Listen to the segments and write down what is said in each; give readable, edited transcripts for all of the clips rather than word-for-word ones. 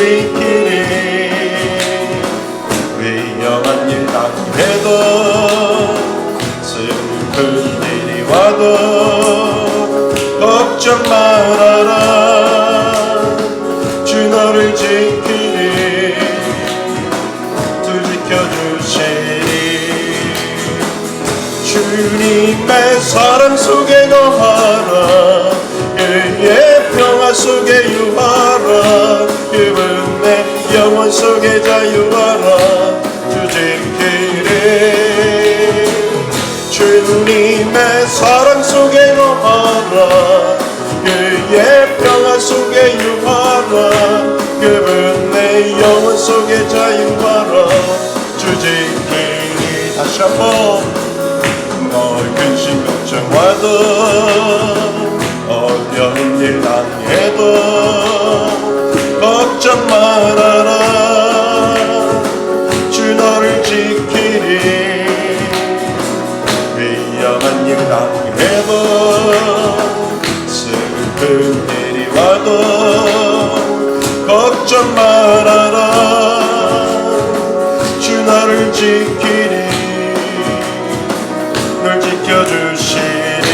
지키리. 위험한 일 당해도 슬픈 일이 와도 걱정 말아라. 주 너를 지키리. 주 지켜주시리. 주님의 사랑 속에 거하라. 그의 평화 속에 유하라. 그분 내 영혼 속에 자유하라. 주 지키리. 주님의 사랑 속에 거하라. 그의 평화 속에 유하라. 그분 내 영혼 속에 자유하라. 주 지키리. 다시 한번 너의 근심 걱정와도 어려운 일 당해도 걱정 말아라. 주 너를 지키리. 위험한 일 당해도 슬픈 일이 와도 걱정 말아라. 주 너를 지키리. 널 지켜주시리.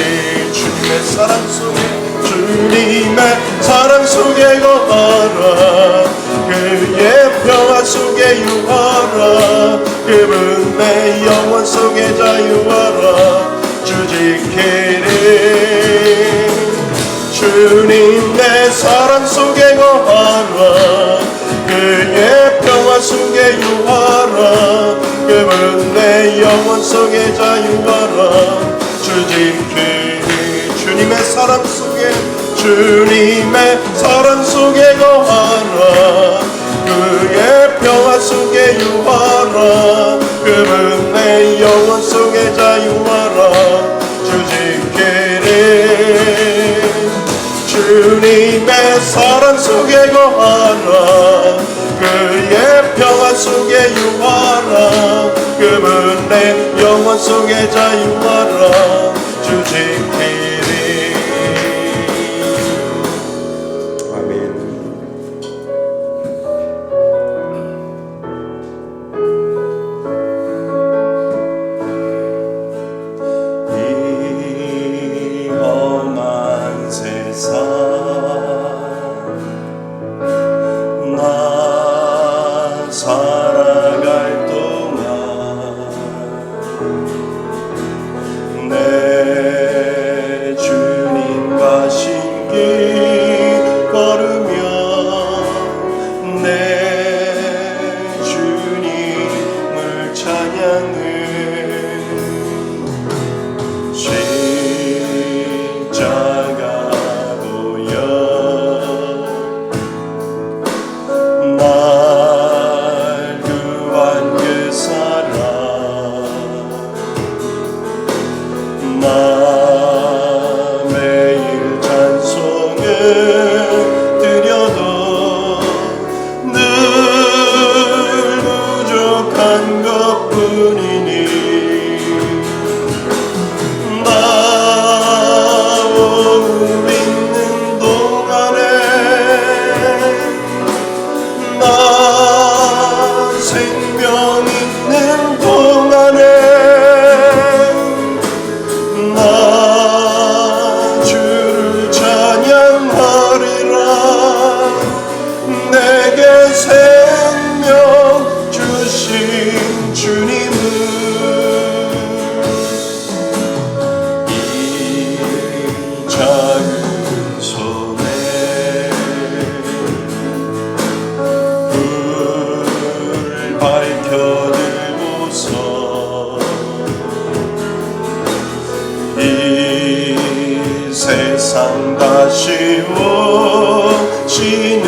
주님의 사랑 속에 주님의 사랑 속에 거하라. 그의 평화 속에 유하라. 그분 내 영혼 속에 자유하라. 주 지키리. 주님의 사랑 속에 거하라. 그의 평화 속에 유하라. 그분 내 영혼 속에 자유하라. 주 지키리. 주님의 사랑 속에 주님의 사랑 속에 거하라. 그의 평화 속에 유하라. 그분 내 영혼 속에 자유하라. 주 지키리. 주님의 사랑 속에 거하라. 그의 평화 속에 유하라. 그분 내 영혼 속에 자유하라. 주 지키리. 아멘. 이 험한 세상 나 살아갈 동안 내 주님 가신 길 걸으며 내 주님을 찬양을 십자가 보여 날 구한 그 사랑 나 매일 찬송을 드려도 늘 부족한 것뿐이니 나 오늘 있는 동안에 나 생명 있는 동안에 나 주를 찬양하리라. 내게 생명 주신 주님을 이 작은 손에 불 밝혀들고서 이 세상 다시 오시는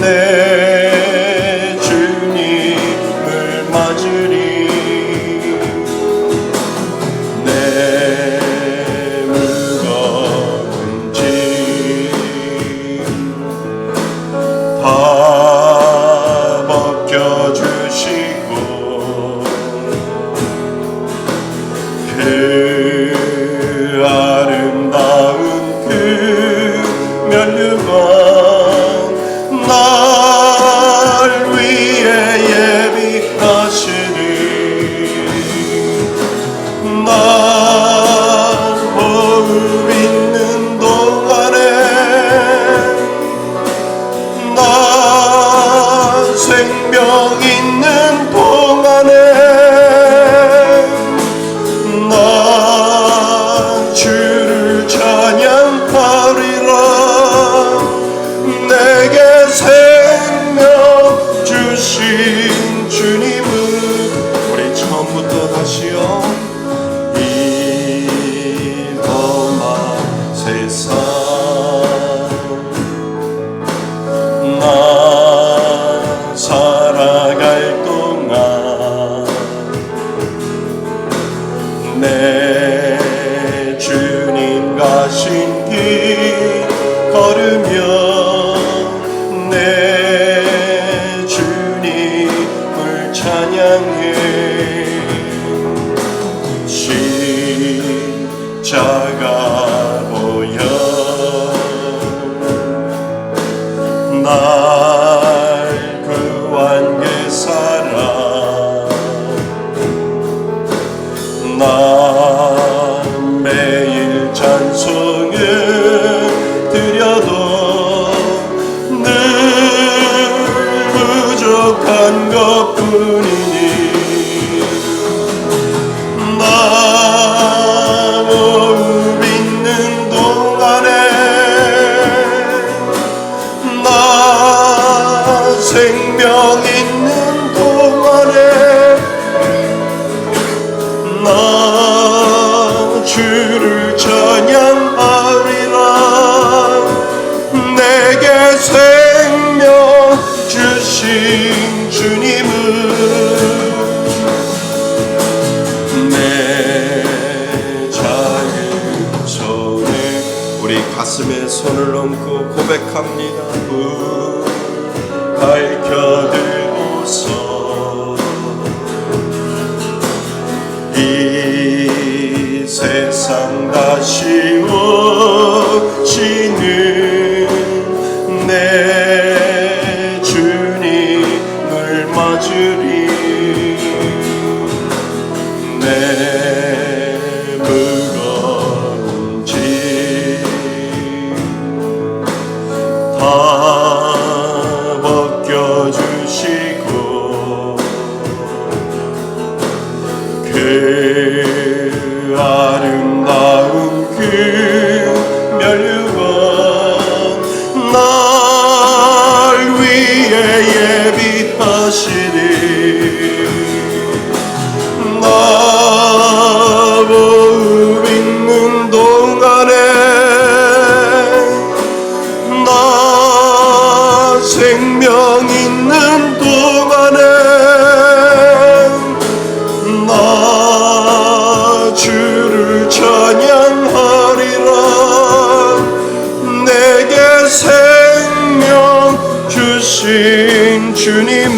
내 주님을 맞으리. 내 무거운 짐 다 벗겨주시고 그 아름다운 그 면류관 나 생명 있는 동안에 나 주를 찬양하리라. 내게 생명 주신 주님은 내 작은 손에 우리 가슴에 손을 얹고 고백합니다. 밝혀들고서 이 세상 다시워지는 내 주님을 맞으리. 내 무거운 짐 다 벗겨주시고 그 아름다운 그 면류관 날 위해 예비하시니 나 몸 있는 동안에 나 생명 있는 동안에 나 주를 찬양하리라. 내게 생명 주신 주님은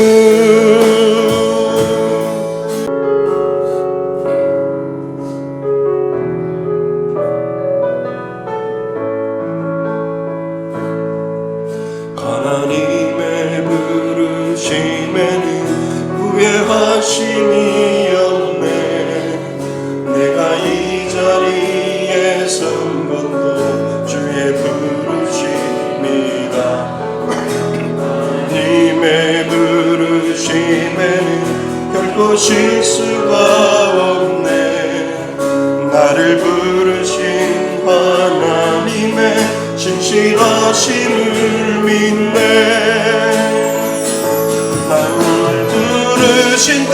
하나님의 부르심에는 후회하심이 없네. 내가 이 자리에 선 것도 주의 부르심이라. 하나님의 부르심에는 결코 실수가 없네. 나를 부르신 하나님의 신실하심을 믿네. 나를 부르신 뜻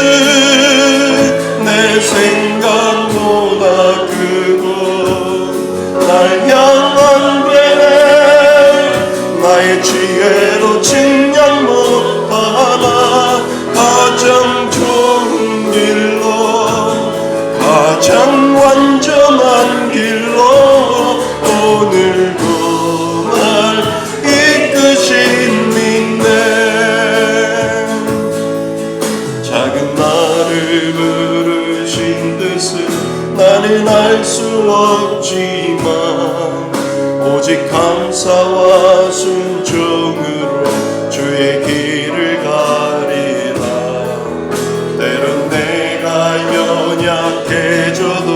내 생각보다 크고 날 향한 계획 나의 지혜로 측량 못하나 가장 좋은 길로 가장 완전한 길로 오늘도 날 이끄신 믿네. 작은 나를 부르신 뜻은 나는 알 수 없지만 오직 감사와 순종으로 주의 길을 가리라. 때론 내가 연약해져도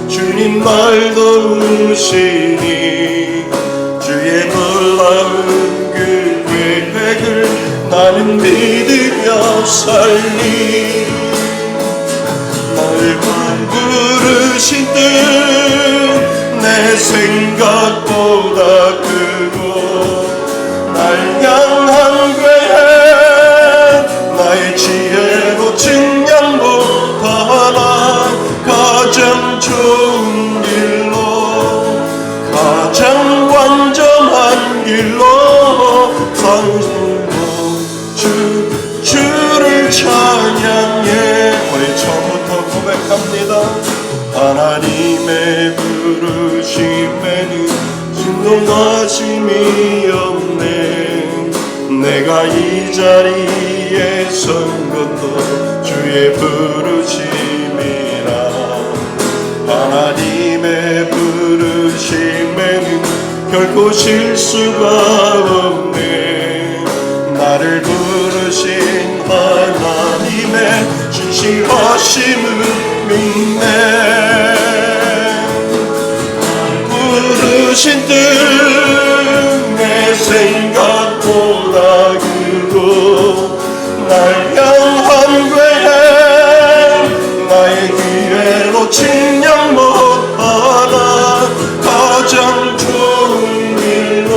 주님 날 도우시니 주의 놀라운 그 계획을 나는 믿으며 살리. 나를 부르신 뜻 내 생각보다 크고 날 향한 계획 나의 지혜로 측량 못하나 가장 좋은 길로 가장 완전한 길로 살고 주를 찬양해. 우리 처음부터 고백합니다. 하나님의 부르심에는 진동하심이 없네. 내가 이 자리에 선 것도 주의 부르심이라. 하나님의 부르심에는 결코 실수가 없네. 나를 부르신 하나님의 신실하심을 믿네. 부르신 뜻 내 생각보다 크고 날 향한 계획 나의 기회로 측량 못하나 가장 좋은 길로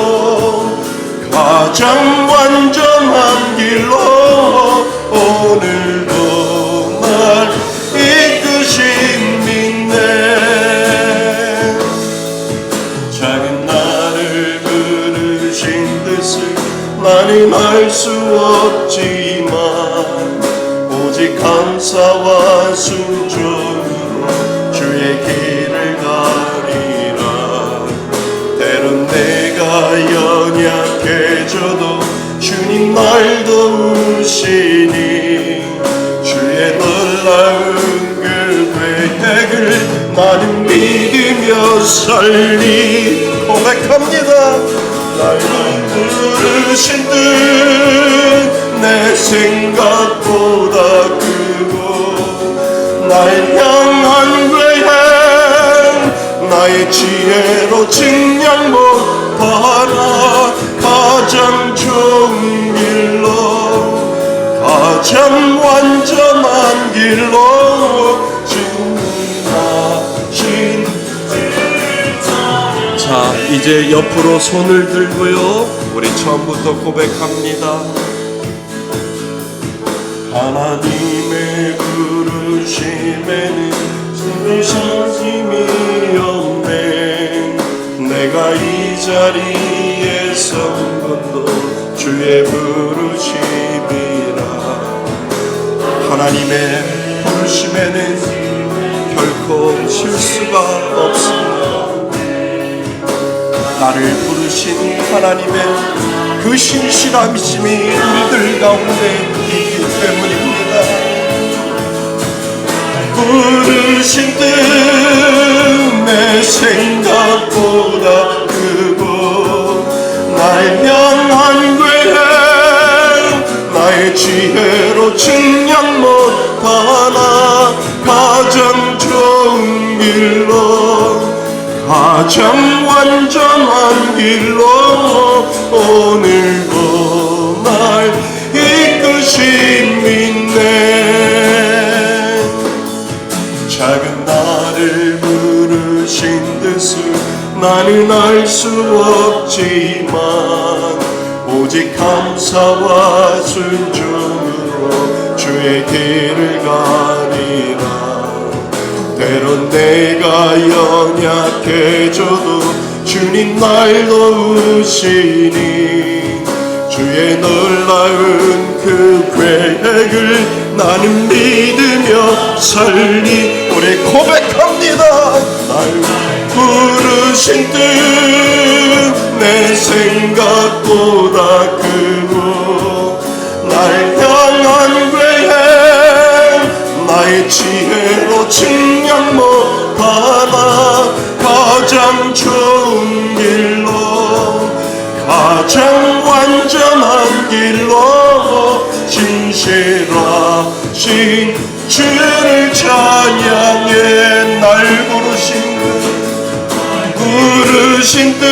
가장 완전한 길로 오늘도 날 이끄신 믿네. 작은 나를 부르신 뜻을 나는 알 수 없지만 오직 감사와 순종으로 주의 길을 가리라. 때론 내가 연약해져도 주님 날 도우시니 주의 놀라운 그 계획을 나는 믿으며 살리. 고백합니다. 날 부르신 뜻 내 생각보다 크고 날 향한 계획 나의 지혜로 증량 못하나 가장 좋은 길로 가장 완전한 길로 주님하신. 자, 이제 옆으로 손을 들고요 우리 처음부터 고백합니다. 하나님의 부르심에는 숨쉬심이 없네. 내가 이 자리에 선 것도 주의 부르심이라. 하나님의 부르심에는 결코 실수가 없습니다. 나를 부르신 하나님의 그 신실함이심이 우리들 가운데 있기 때문입니다. 부르신 뜻 내 생각보다 크고 날 향한 계획 나의 지혜로 증량 못하나 가장 좋은 길로 가장 완전한 길로 오늘도 날 이끄신 믿네. 작은 나를 부르신 뜻을 나는 알 수 없지만 오직 감사와 순종으로 주의 길을 가리라. 때론 내가 연약해져도 주님 날 도우시니 주의 놀라운 그 계획을 나는 믿으며 살리. 우리 고백합니다. 날 부르신 뜻 내 생각보다 크고 날 향한 계획 나의 지혜로 증량 못하나 가장 좋은 길로 가장 완전한 길로 진실하신 주를 찬양해. 날 부르신 뜻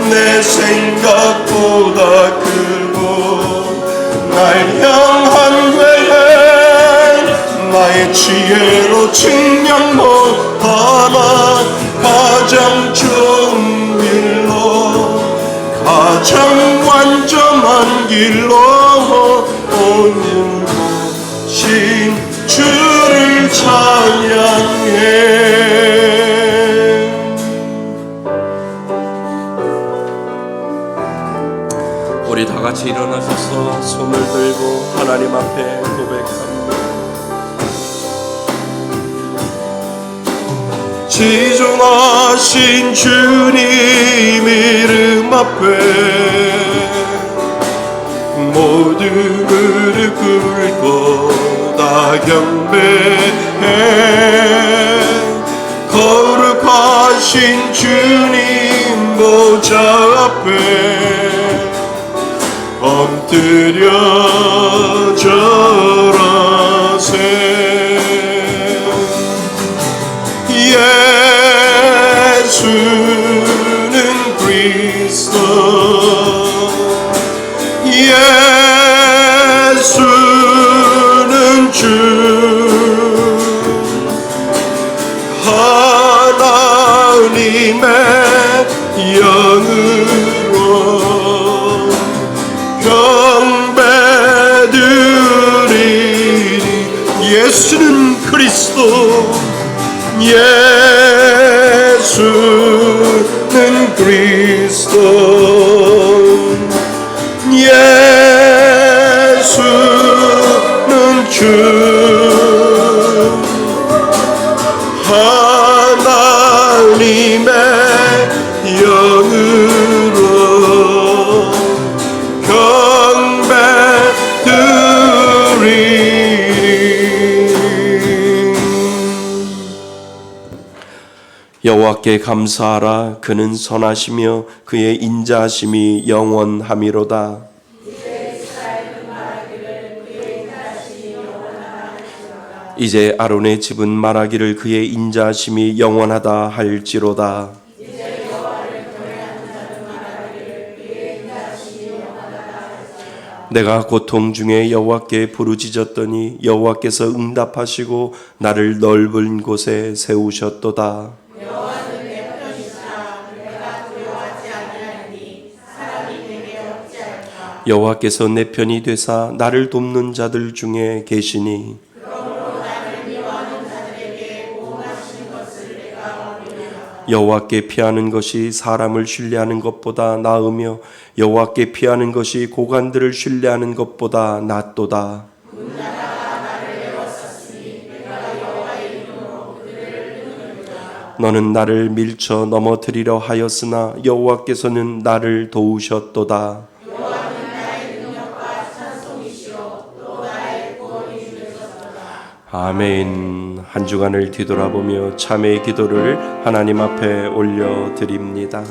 내 생각보다 크고 날 향한 계획 나의 지혜로 증량 못하나 가장 좋은 길로 가장 완전한 길로 오늘도 신 주를 찬양해. 우리 다 같이 일어나셔서 손을 들고 하나님 앞에 고백합니다. 지존하신 주님 이름 앞에 모두 무릎 꿇고 다 경배해. 거룩하신 주님 보좌 앞에 엎드려 절하세. 예수는 그리스도 예수는 주 하나님의 영으로 예수는 그리스도 예수는 주 하나님의 영으로 여호와께 감사하라. 그는 선하시며 그의 인자하심이 영원하미로다. 이제 아론의 집은 말하기를 그의 인자하심이 영원하다 할지로다. 내가 고통 중에 여호와께 부르짖었더니 여호와께서 응답하시고 나를 넓은 곳에 세우셨도다. 여호와는 내 편이시라. 내가 두려워하지 아니하리니 사람이 내게 어찌할까. 여호와께서 내 편이 되사 나를 돕는 자들 중에 계시니 그러므로 나를 미워하는 자들에게 보응하시는 것을 내가 모르리라. 여호와께 피하는 것이 사람을 신뢰하는 것보다 나으며 여호와께 피하는 것이 고관들을 신뢰하는 것보다 낫도다. 너는 나를 밀쳐 넘어뜨리려 하였으나 여호와께서는 나를 도우셨도다. 여호와는 나의 능력과 찬송이시요 또 나의 구원이 되셨도다. 아멘. 한 주간을 뒤돌아보며 참회의 기도를 하나님 앞에 올려드립니다.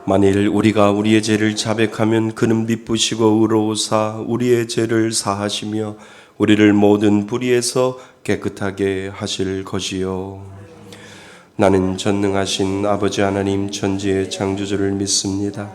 만일 우리가 우리의 죄를 자백하면 그는 미쁘시고 의로우사 우리의 죄를 사하시며 우리를 모든 불의에서 깨끗하게 하실 것이요. 나는 전능하신 아버지 하나님 천지의 창조주를 믿습니다.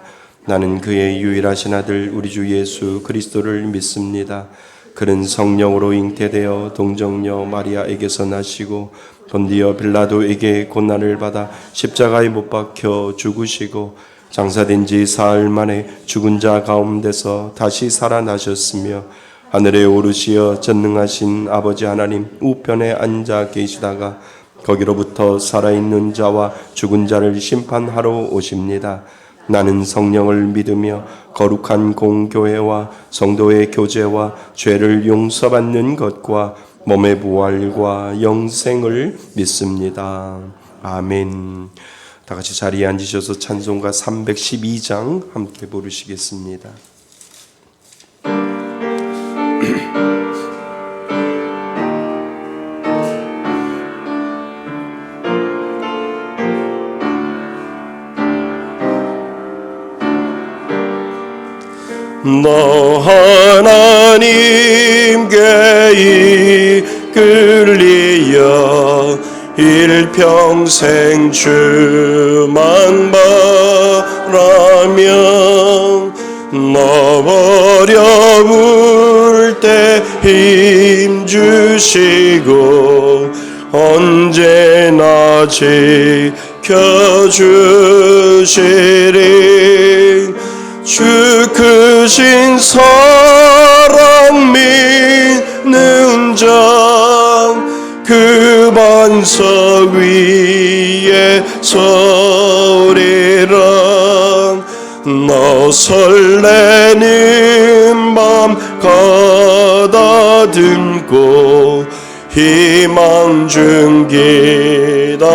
나는 그의 유일하신 아들 우리 주 예수 그리스도를 믿습니다. 그는 성령으로 잉태되어 동정녀 마리아에게서 나시고 본디어 빌라도에게 고난을 받아 십자가에 못 박혀 죽으시고 장사된 지 사흘 만에 죽은 자 가운데서 다시 살아나셨으며 하늘에 오르시어 전능하신 아버지 하나님 우편에 앉아 계시다가 거기로부터 살아있는 자와 죽은 자를 심판하러 오십니다. 나는 성령을 믿으며 거룩한 공교회와 성도의 교제와 죄를 용서받는 것과 몸의 부활과 영생을 믿습니다. 아멘. 다 같이 자리에 앉으셔서 찬송가 312장 함께 부르시겠습니다. 너 하나님께 이끌리어 일평생 주만 바라며 너 어려울 때 힘 주시고 언제나 지켜주시리. 주 크신 사랑 믿는 자 그 반석 위에 서리라. 너 설레는 밤 가다듬고 희망 중 기다리면서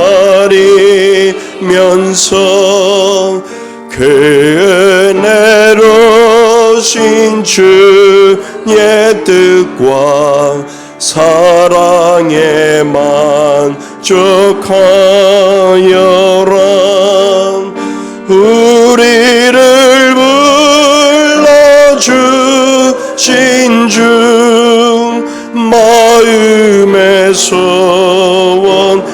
그 은혜로신 주의 하나님의 뜻과 사랑에 만족하여라. 우리를 불러주신 주 마음에 소원하신다.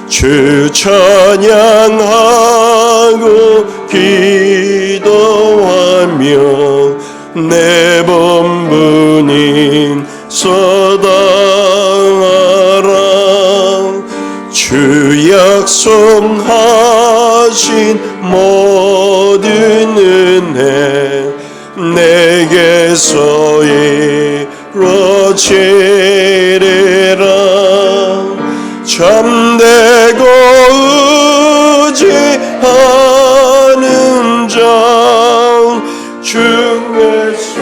주 찬양하고 기도하며 내 본분인 서당하라. 주 약속하신 모든 은혜 내게서 이루어지리라. 참되고 의지하는 자 중에서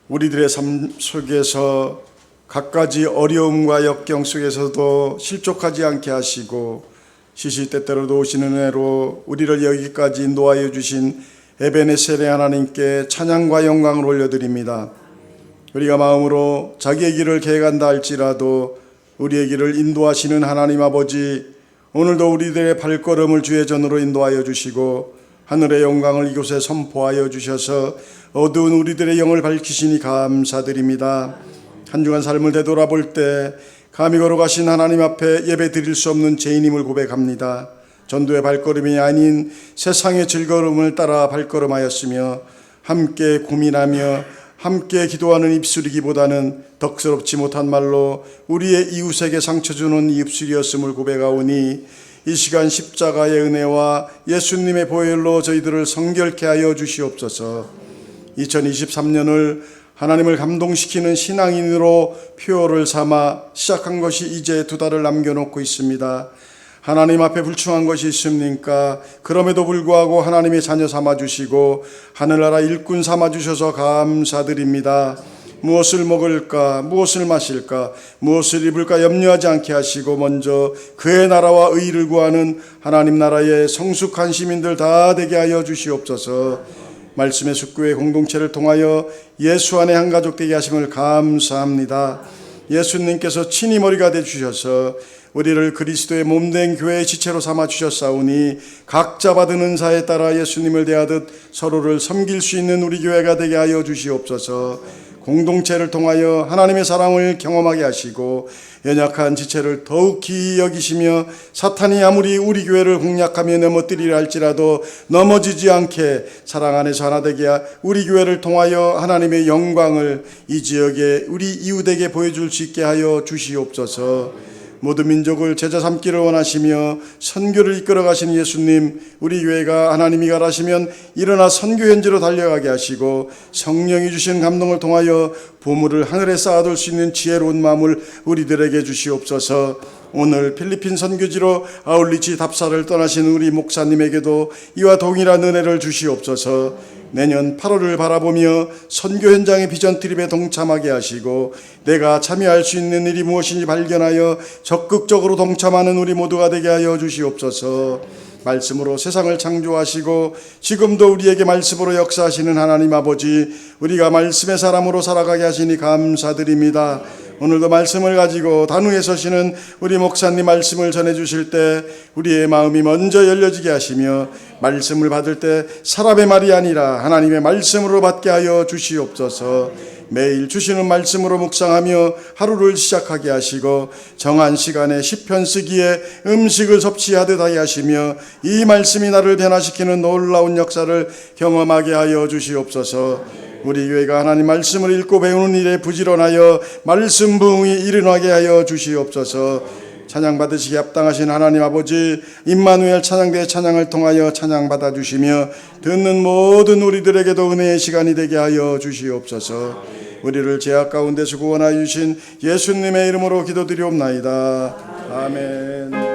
우리들의 삶 속에서 갖가지 어려움과 역경 속에서도 실족하지 않게 하시고 시시때때로 도우시는 은혜로 우리를 여기까지 인도하여 주신 에베네셀의 하나님께 찬양과 영광을 올려드립니다. 우리가 마음으로 자기의 길을 개간다 할지라도 우리의 길을 인도하시는 하나님 아버지, 오늘도 우리들의 발걸음을 주의 전으로 인도하여 주시고 하늘의 영광을 이곳에 선포하여 주셔서 어두운 우리들의 영을 밝히시니 감사드립니다. 한 주간 삶을 되돌아볼 때 감히 걸어가신 하나님 앞에 예배 드릴 수 없는 죄인임을 고백합니다. 전도의 발걸음이 아닌 세상의 즐거움을 따라 발걸음하였으며 함께 고민하며 함께 기도하는 입술이기보다는 덕스럽지 못한 말로 우리의 이웃에게 상처 주는 입술이었음을 고백하오니 이 시간 십자가의 은혜와 예수님의 보혈로 저희들을 성결케 하여 주시옵소서. 2023년을 하나님을 감동시키는 신앙인으로 표어를 삼아 시작한 것이 이제 2달을 남겨놓고 있습니다. 하나님 앞에 불충한 것이 있습니까? 그럼에도 불구하고 하나님의 자녀 삼아주시고 하늘나라 일꾼 삼아주셔서 감사드립니다. 무엇을 먹을까, 무엇을 마실까, 무엇을 입을까 염려하지 않게 하시고 먼저 그의 나라와 의를 구하는 하나님 나라의 성숙한 시민들 다 되게 하여 주시옵소서. 말씀의 숙교의 공동체를 통하여 예수 안에 한 가족 되게 하심을 감사합니다. 예수님께서 친히 머리가 되주셔서 우리를 그리스도의 몸된 교회의 지체로 삼아주셨사오니 각자 받은 은사에 따라 예수님을 대하듯 서로를 섬길 수 있는 우리 교회가 되게 하여 주시옵소서. 공동체를 통하여 하나님의 사랑을 경험하게 하시고 연약한 지체를 더욱 기이 여기시며 사탄이 아무리 우리 교회를 공략하며 넘어뜨리려 할지라도 넘어지지 않게 사랑 안에서 하나 되게 우리 교회를 통하여 하나님의 영광을 이 지역에 우리 이웃에게 보여줄 수 있게 하여 주시옵소서. 모든 민족을 제자 삼기를 원하시며 선교를 이끌어 가시는 예수님, 우리 교회가 하나님이 가라시면 일어나 선교 현지로 달려가게 하시고 성령이 주신 감동을 통하여 보물을 하늘에 쌓아둘 수 있는 지혜로운 마음을 우리들에게 주시옵소서. 오늘 필리핀 선교지로 아울리치 답사를 떠나신 우리 목사님에게도 이와 동일한 은혜를 주시옵소서. 내년 8월을 바라보며 선교 현장의 비전 트립에 동참하게 하시고 내가 참여할 수 있는 일이 무엇인지 발견하여 적극적으로 동참하는 우리 모두가 되게 하여 주시옵소서. 말씀으로 세상을 창조하시고 지금도 우리에게 말씀으로 역사하시는 하나님 아버지, 우리가 말씀의 사람으로 살아가게 하시니 감사드립니다. 오늘도 말씀을 가지고 단위에 서시는 우리 목사님 말씀을 전해주실 때 우리의 마음이 먼저 열려지게 하시며 말씀을 받을 때 사람의 말이 아니라 하나님의 말씀으로 받게 하여 주시옵소서. 매일 주시는 말씀으로 묵상하며 하루를 시작하게 하시고 정한 시간에 시편 쓰기에 음식을 섭취하듯 하게 하시며 이 말씀이 나를 변화시키는 놀라운 역사를 경험하게 하여 주시옵소서. 우리 교회가 하나님 말씀을 읽고 배우는 일에 부지런하여 말씀 부흥이 일어나게 하여 주시옵소서. 찬양 받으시기 합당하신 하나님 아버지, 임마누엘 찬양대의 찬양을 통하여 찬양 받아주시며 듣는 모든 우리들에게도 은혜의 시간이 되게 하여 주시옵소서. 우리를 죄악 가운데서 구원하여 주신 예수님의 이름으로 기도드리옵나이다. 아멘.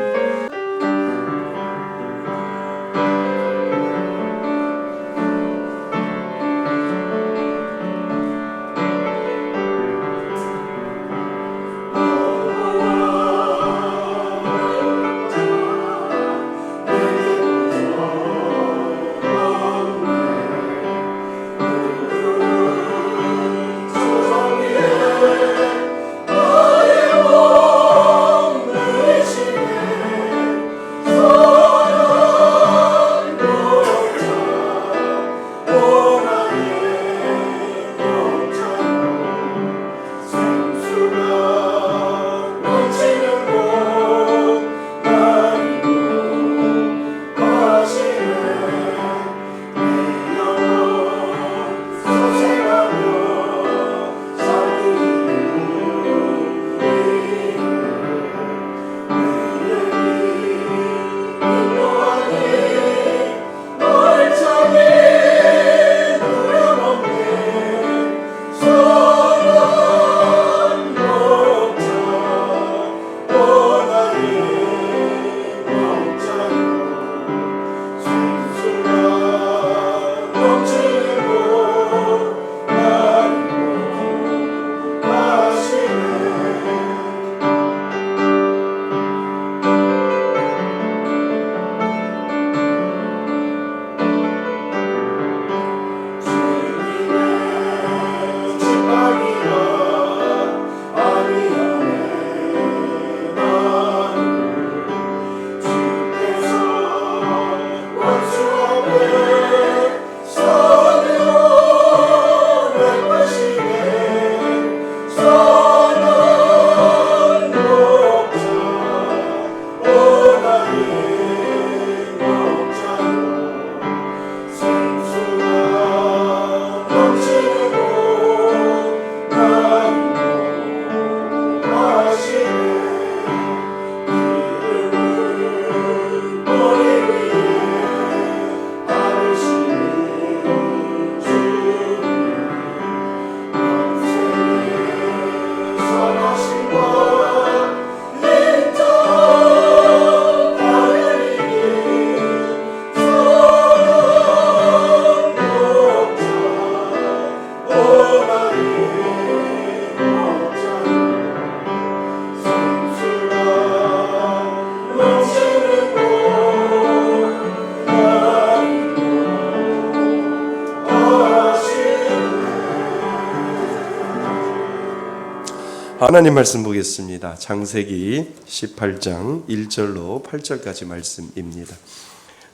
하나님 말씀 보겠습니다. 창세기 18장 1절로 8절까지 말씀입니다.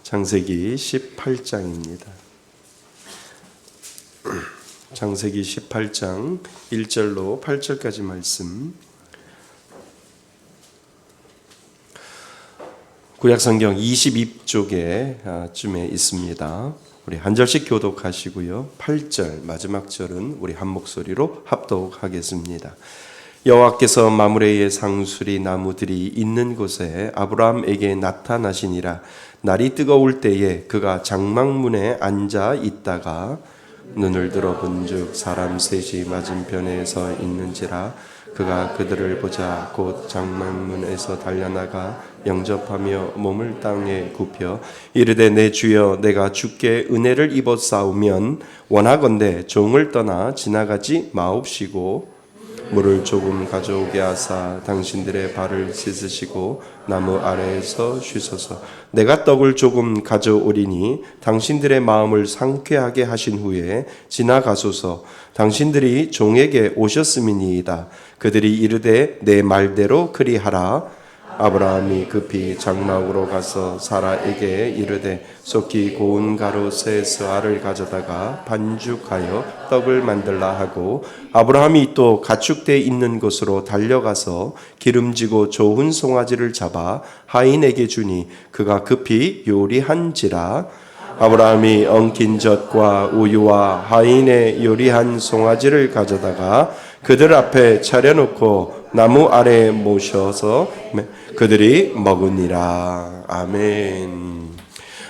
창세기 18장입니다. 창세기 18장 1절로 8절까지 말씀. 구약성경 22쪽에 쯤에 있습니다. 우리 한 절씩 교독하시고요. 8절 마지막 절은 우리 한 목소리로 합독하겠습니다. 여호와께서 마므레의 상수리 나무들이 있는 곳에 아브라함에게 나타나시니라. 날이 뜨거울 때에 그가 장막문에 앉아 있다가 눈을 들어 본즉 사람 셋이 맞은편에 서 있는지라. 그가 그들을 보자 곧 장막문에서 달려나가 영접하며 몸을 땅에 굽혀 이르되 내 주여 내가 주께 은혜를 입어 싸우면 원하건대 종을 떠나 지나가지 마옵시고 물을 조금 가져오게 하사 당신들의 발을 씻으시고 나무 아래에서 쉬소서. 내가 떡을 조금 가져오리니 당신들의 마음을 상쾌하게 하신 후에 지나가소서. 당신들이 종에게 오셨음이니이다. 그들이 이르되 내 말대로 그리하라. 아브라함이 급히 장막으로 가서 사라에게 이르되 속히 고운 가루 세 스아를 가져다가 반죽하여 떡을 만들라 하고 아브라함이 또 가축대 있는 곳으로 달려가서 기름지고 좋은 송아지를 잡아 하인에게 주니 그가 급히 요리한지라. 아브라함이 엉킨 젖과 우유와 하인의 요리한 송아지를 가져다가 그들 앞에 차려놓고 나무 아래에 모셔서 그들이 먹으니라. 아멘.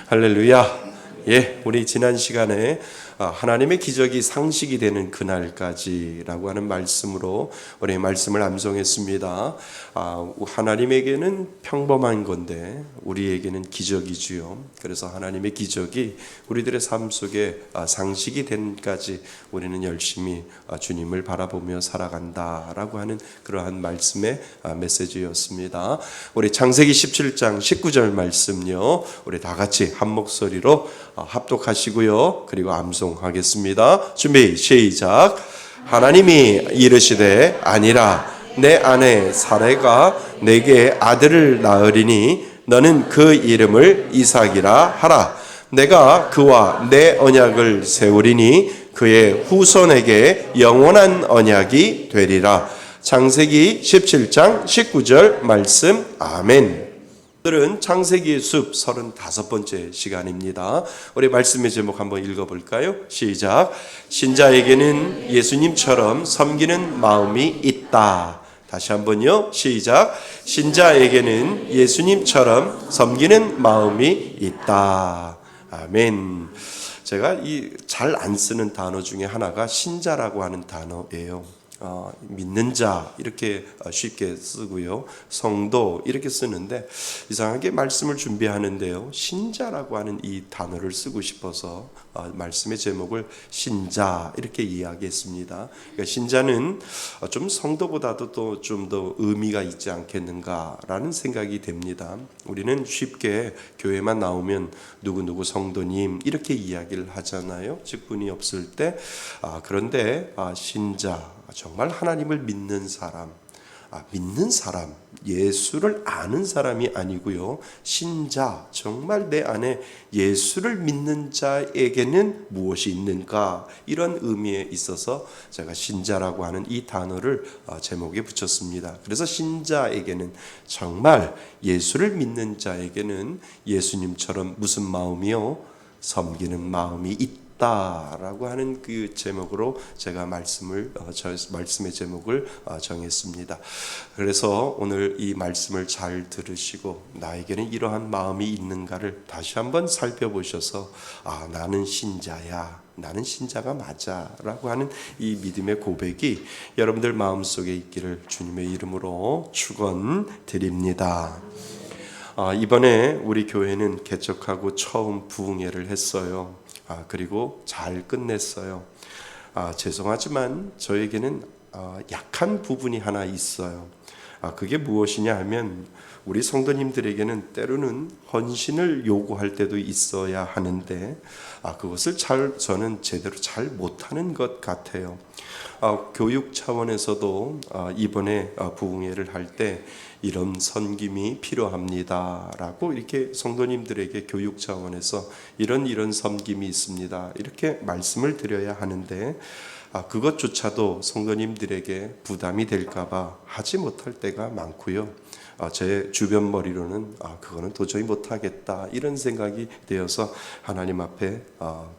할렐루야. 예, 우리 지난 시간에 하나님의 기적이 상식이 되는 그날까지라고 하는 말씀으로 우리 말씀을 암송했습니다. 하나님에게는 평범한 건데 우리에게는 기적이지요. 그래서 하나님의 기적이 우리들의 삶 속에 상식이 되는까지 우리는 열심히 주님을 바라보며 살아간다라고 하는 그러한 말씀의 메시지였습니다. 우리 창세기 17장 19절 말씀요. 우리 다 같이 한 목소리로 합독하시고요. 그리고 암송하겠습니다. 준비 시작. 하나님이 이르시되 아니라 내 아내 사레가 내게 아들을 낳으리니 너는 그 이름을 이삭이라 하라. 내가 그와 내 언약을 세우리니 그의 후손에게 영원한 언약이 되리라. 창세기 17장 19절 말씀. 아멘. 오늘은 창세기의 숲 35번째 시간입니다. 우리 말씀의 제목 한번 읽어볼까요? 시작. 신자에게는 예수님처럼 섬기는 마음이 있다. 다시 한번요. 시작. 신자에게는 예수님처럼 섬기는 마음이 있다. 아멘. 제가 이 잘 안 쓰는 단어 중에 하나가 신자라고 하는 단어예요. 믿는 자 이렇게 쉽게 쓰고요. 성도 이렇게 쓰는데 이상하게 말씀을 준비하는데요. 신자라고 하는 이 단어를 쓰고 싶어서 말씀의 제목을 신자 이렇게 이야기했습니다. 그러니까 신자는 좀 성도보다도 또 좀 더 의미가 있지 않겠는가라는 생각이 됩니다. 우리는 쉽게 교회만 나오면 누구누구 성도님 이렇게 이야기를 하잖아요. 직분이 없을 때. 그런데 신자 정말 하나님을 믿는 사람, 예수를 아는 사람이 아니고요. 신자, 정말 내 안에 예수를 믿는 자에게는 무엇이 있는가? 이런 의미에 있어서 제가 신자라고 하는 이 단어를 제목에 붙였습니다. 그래서 신자에게는 정말 예수를 믿는 자에게는 예수님처럼 무슨 마음이요? 섬기는 마음이 있다. 라고 하는 그 제목으로 제가 말씀의 제목을 정했습니다. 그래서 오늘 이 말씀을 잘 들으시고 나에게는 이러한 마음이 있는가를 다시 한번 살펴보셔서 나는 신자야. 나는 신자가 맞아 라고 하는 이 믿음의 고백이 여러분들 마음속에 있기를 주님의 이름으로 축원드립니다. 이번에 우리 교회는 개척하고 처음 부흥회를 했어요. 그리고 잘 끝냈어요. 죄송하지만 저에게는 약한 부분이 하나 있어요. 그게 무엇이냐 하면 우리 성도님들에게는 때로는 헌신을 요구할 때도 있어야 하는데 그것을 저는 제대로 잘 못하는 것 같아요. 교육 차원에서도 이번에 부흥회를 할 때 이런 섬김이 필요합니다라고 이렇게 성도님들에게 교육 차원에서 이런 섬김이 있습니다, 이렇게 말씀을 드려야 하는데 그것조차도 성도님들에게 부담이 될까봐 하지 못할 때가 많고요. 제 주변 머리로는 그거는 도저히 못하겠다 이런 생각이 되어서 하나님 앞에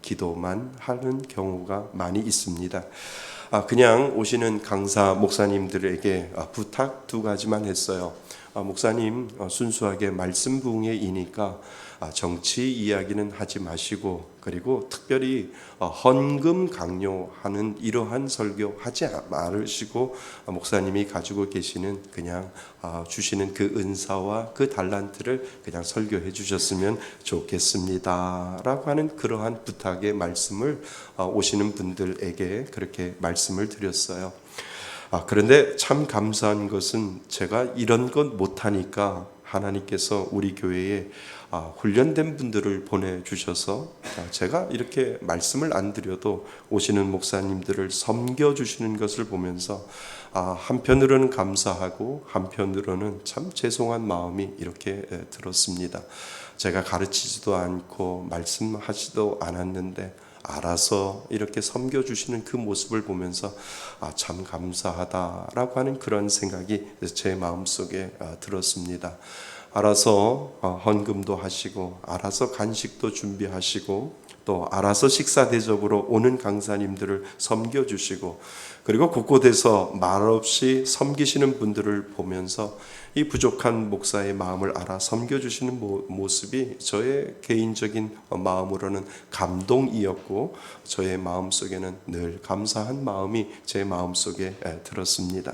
기도만 하는 경우가 많이 있습니다. 그냥 오시는 강사 목사님들에게 부탁 2가지만 했어요. 목사님, 순수하게 말씀 부흥회이니까 정치 이야기는 하지 마시고, 그리고 특별히 헌금 강요하는 이러한 설교 하지 말으시고, 목사님이 가지고 계시는 그냥 주시는 그 은사와 그 달란트를 그냥 설교해 주셨으면 좋겠습니다 라고 하는 그러한 부탁의 말씀을 오시는 분들에게 그렇게 말씀을 드렸어요. 그런데 참 감사한 것은 제가 이런 것 못하니까 하나님께서 우리 교회에 훈련된 분들을 보내주셔서 제가 이렇게 말씀을 안 드려도 오시는 목사님들을 섬겨주시는 것을 보면서 한편으로는 감사하고 한편으로는 참 죄송한 마음이 이렇게 들었습니다. 제가 가르치지도 않고 말씀하지도 않았는데 알아서 이렇게 섬겨주시는 그 모습을 보면서 참 감사하다라고 하는 그런 생각이 제 마음속에 들었습니다. 알아서 헌금도 하시고, 알아서 간식도 준비하시고, 또 알아서 식사 대접으로 오는 강사님들을 섬겨주시고, 그리고 곳곳에서 말없이 섬기시는 분들을 보면서 이 부족한 목사의 마음을 알아 섬겨주시는 모습이 저의 개인적인 마음으로는 감동이었고, 저의 마음속에는 늘 감사한 마음이 제 마음속에 들었습니다.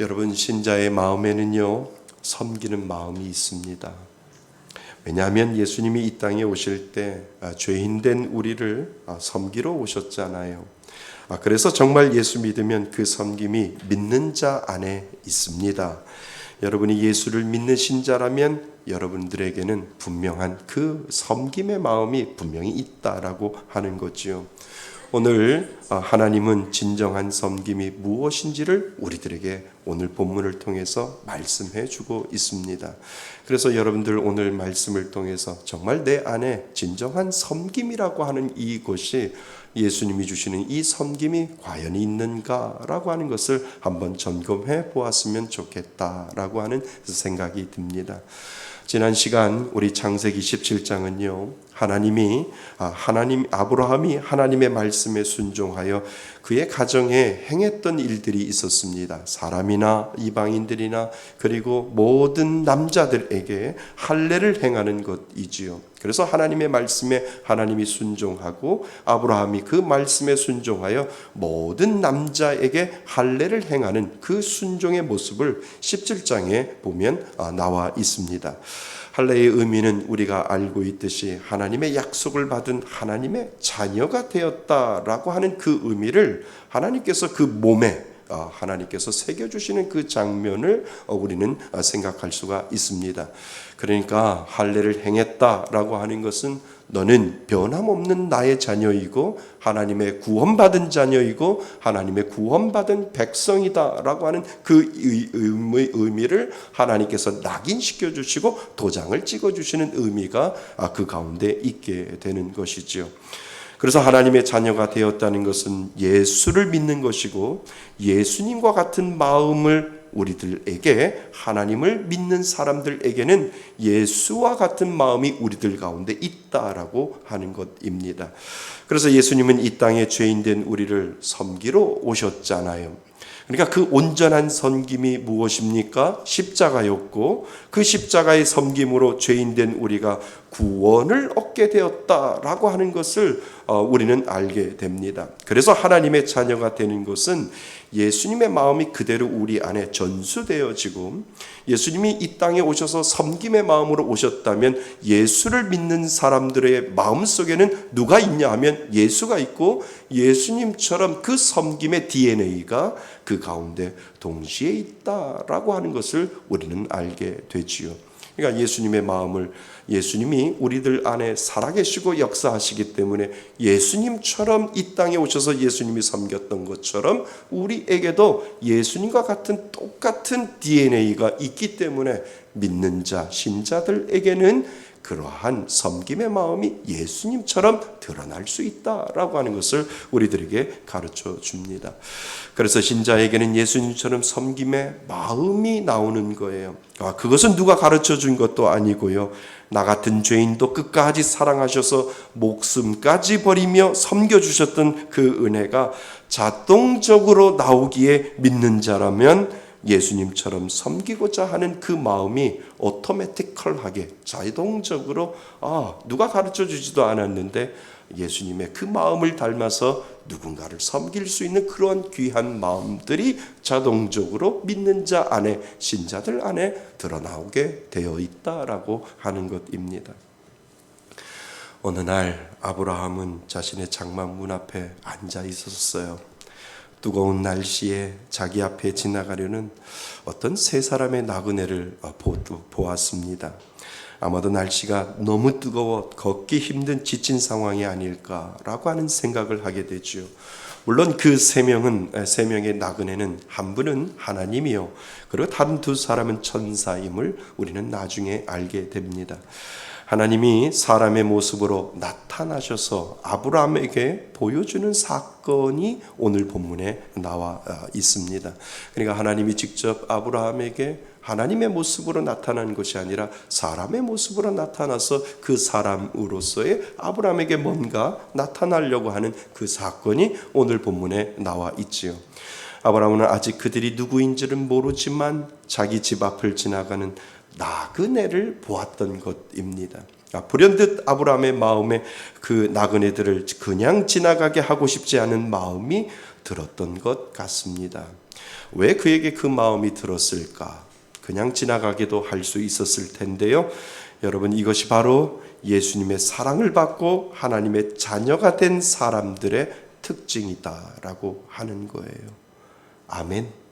여러분, 신자의 마음에는요, 섬기는 마음이 있습니다. 왜냐하면 예수님이 이 땅에 오실 때 죄인된 우리를 섬기러 오셨잖아요. 그래서 정말 예수 믿으면 그 섬김이 믿는 자 안에 있습니다. 여러분이 예수를 믿는 신자라면 여러분들에게는 분명한 그 섬김의 마음이 분명히 있다라고 하는 거지요. 오늘 하나님은 진정한 섬김이 무엇인지를 우리들에게 오늘 본문을 통해서 말씀해 주고 있습니다. 그래서 여러분들 오늘 말씀을 통해서 정말 내 안에 진정한 섬김이라고 하는 이것이, 예수님이 주시는 이 섬김이 과연 있는가라고 하는 것을 한번 점검해 보았으면 좋겠다라고 하는 생각이 듭니다. 지난 시간 우리 창세기 17장은요, 아브라함이 하나님의 말씀에 순종하여 그의 가정에 행했던 일들이 있었습니다. 사람이나 이방인들이나 그리고 모든 남자들에게 할례를 행하는 것이지요. 그래서 하나님의 말씀에 하나님이 순종하고 아브라함이 그 말씀에 순종하여 모든 남자에게 할례를 행하는 그 순종의 모습을 17장에 보면 나와 있습니다. 할례의 의미는 우리가 알고 있듯이 하나님의 약속을 받은 하나님의 자녀가 되었다라고 하는 그 의미를 하나님께서 그 몸에 하나님께서 새겨주시는 그 장면을 우리는 생각할 수가 있습니다. 그러니까 할례를 행했다라고 하는 것은 너는 변함없는 나의 자녀이고 하나님의 구원받은 자녀이고 하나님의 구원받은 백성이다라고 하는 그 의미를 하나님께서 낙인시켜 주시고 도장을 찍어 주시는 의미가 그 가운데 있게 되는 것이지요. 그래서 하나님의 자녀가 되었다는 것은 예수를 믿는 것이고, 예수님과 같은 마음을 우리들에게, 하나님을 믿는 사람들에게는 예수와 같은 마음이 우리들 가운데 있다라고 하는 것입니다. 그래서 예수님은 이 땅에 죄인된 우리를 섬기러 오셨잖아요. 그러니까 그 온전한 섬김이 무엇입니까? 십자가였고, 그 십자가의 섬김으로 죄인된 우리가 구원을 얻게 되었다라고 하는 것을 우리는 알게 됩니다. 그래서 하나님의 자녀가 되는 것은 예수님의 마음이 그대로 우리 안에 전수되어지고, 예수님이 이 땅에 오셔서 섬김의 마음으로 오셨다면 예수를 믿는 사람들의 마음속에는 누가 있냐 하면 예수가 있고, 예수님처럼 그 섬김의 DNA가 그 가운데 동시에 있다라고 하는 것을 우리는 알게 되지요. 그러니까 예수님의 마음을, 예수님이 우리들 안에 살아계시고 역사하시기 때문에 예수님처럼 이 땅에 오셔서 예수님이 섬겼던 것처럼 우리에게도 예수님과 같은 똑같은 DNA가 있기 때문에 믿는 자, 신자들에게는 그러한 섬김의 마음이 예수님처럼 드러날 수 있다라고 하는 것을 우리들에게 가르쳐 줍니다. 그래서 신자에게는 예수님처럼 섬김의 마음이 나오는 거예요. 그것은 누가 가르쳐 준 것도 아니고요. 나 같은 죄인도 끝까지 사랑하셔서 목숨까지 버리며 섬겨주셨던 그 은혜가 자동적으로 나오기에 믿는 자라면 예수님처럼 섬기고자 하는 그 마음이 오토매티컬하게 자동적으로 누가 가르쳐 주지도 않았는데 예수님의 그 마음을 닮아서 누군가를 섬길 수 있는 그런 귀한 마음들이 자동적으로 믿는 자 안에, 신자들 안에 드러나오게 되어 있다라고 하는 것입니다. 어느 날 아브라함은 자신의 장막 문 앞에 앉아 있었어요. 뜨거운 날씨에 자기 앞에 지나가려는 어떤 세 사람의 나그네를 보았습니다. 아마도 날씨가 너무 뜨거워 걷기 힘든 지친 상황이 아닐까라고 하는 생각을 하게 되죠. 물론 그 세 명의 나그네는 한 분은 하나님이요, 그리고 다른 두 사람은 천사임을 우리는 나중에 알게 됩니다. 하나님이 사람의 모습으로 나타나셔서 아브라함에게 보여주는 사건이 오늘 본문에 나와 있습니다. 그러니까 하나님이 직접 아브라함에게 하나님의 모습으로 나타난 것이 아니라 사람의 모습으로 나타나서 그 사람으로서의 아브라함에게 뭔가 나타나려고 하는 그 사건이 오늘 본문에 나와 있지요. 아브라함은 아직 그들이 누구인지는 모르지만 자기 집 앞을 지나가는 나그네를 보았던 것입니다. 불현듯 아브라함의 마음에 그 나그네들을 그냥 지나가게 하고 싶지 않은 마음이 들었던 것 같습니다. 왜 그에게 그 마음이 들었을까? 그냥 지나가게도 할 수 있었을 텐데요. 여러분, 이것이 바로 예수님의 사랑을 받고 하나님의 자녀가 된 사람들의 특징이다라고 하는 거예요. 아멘.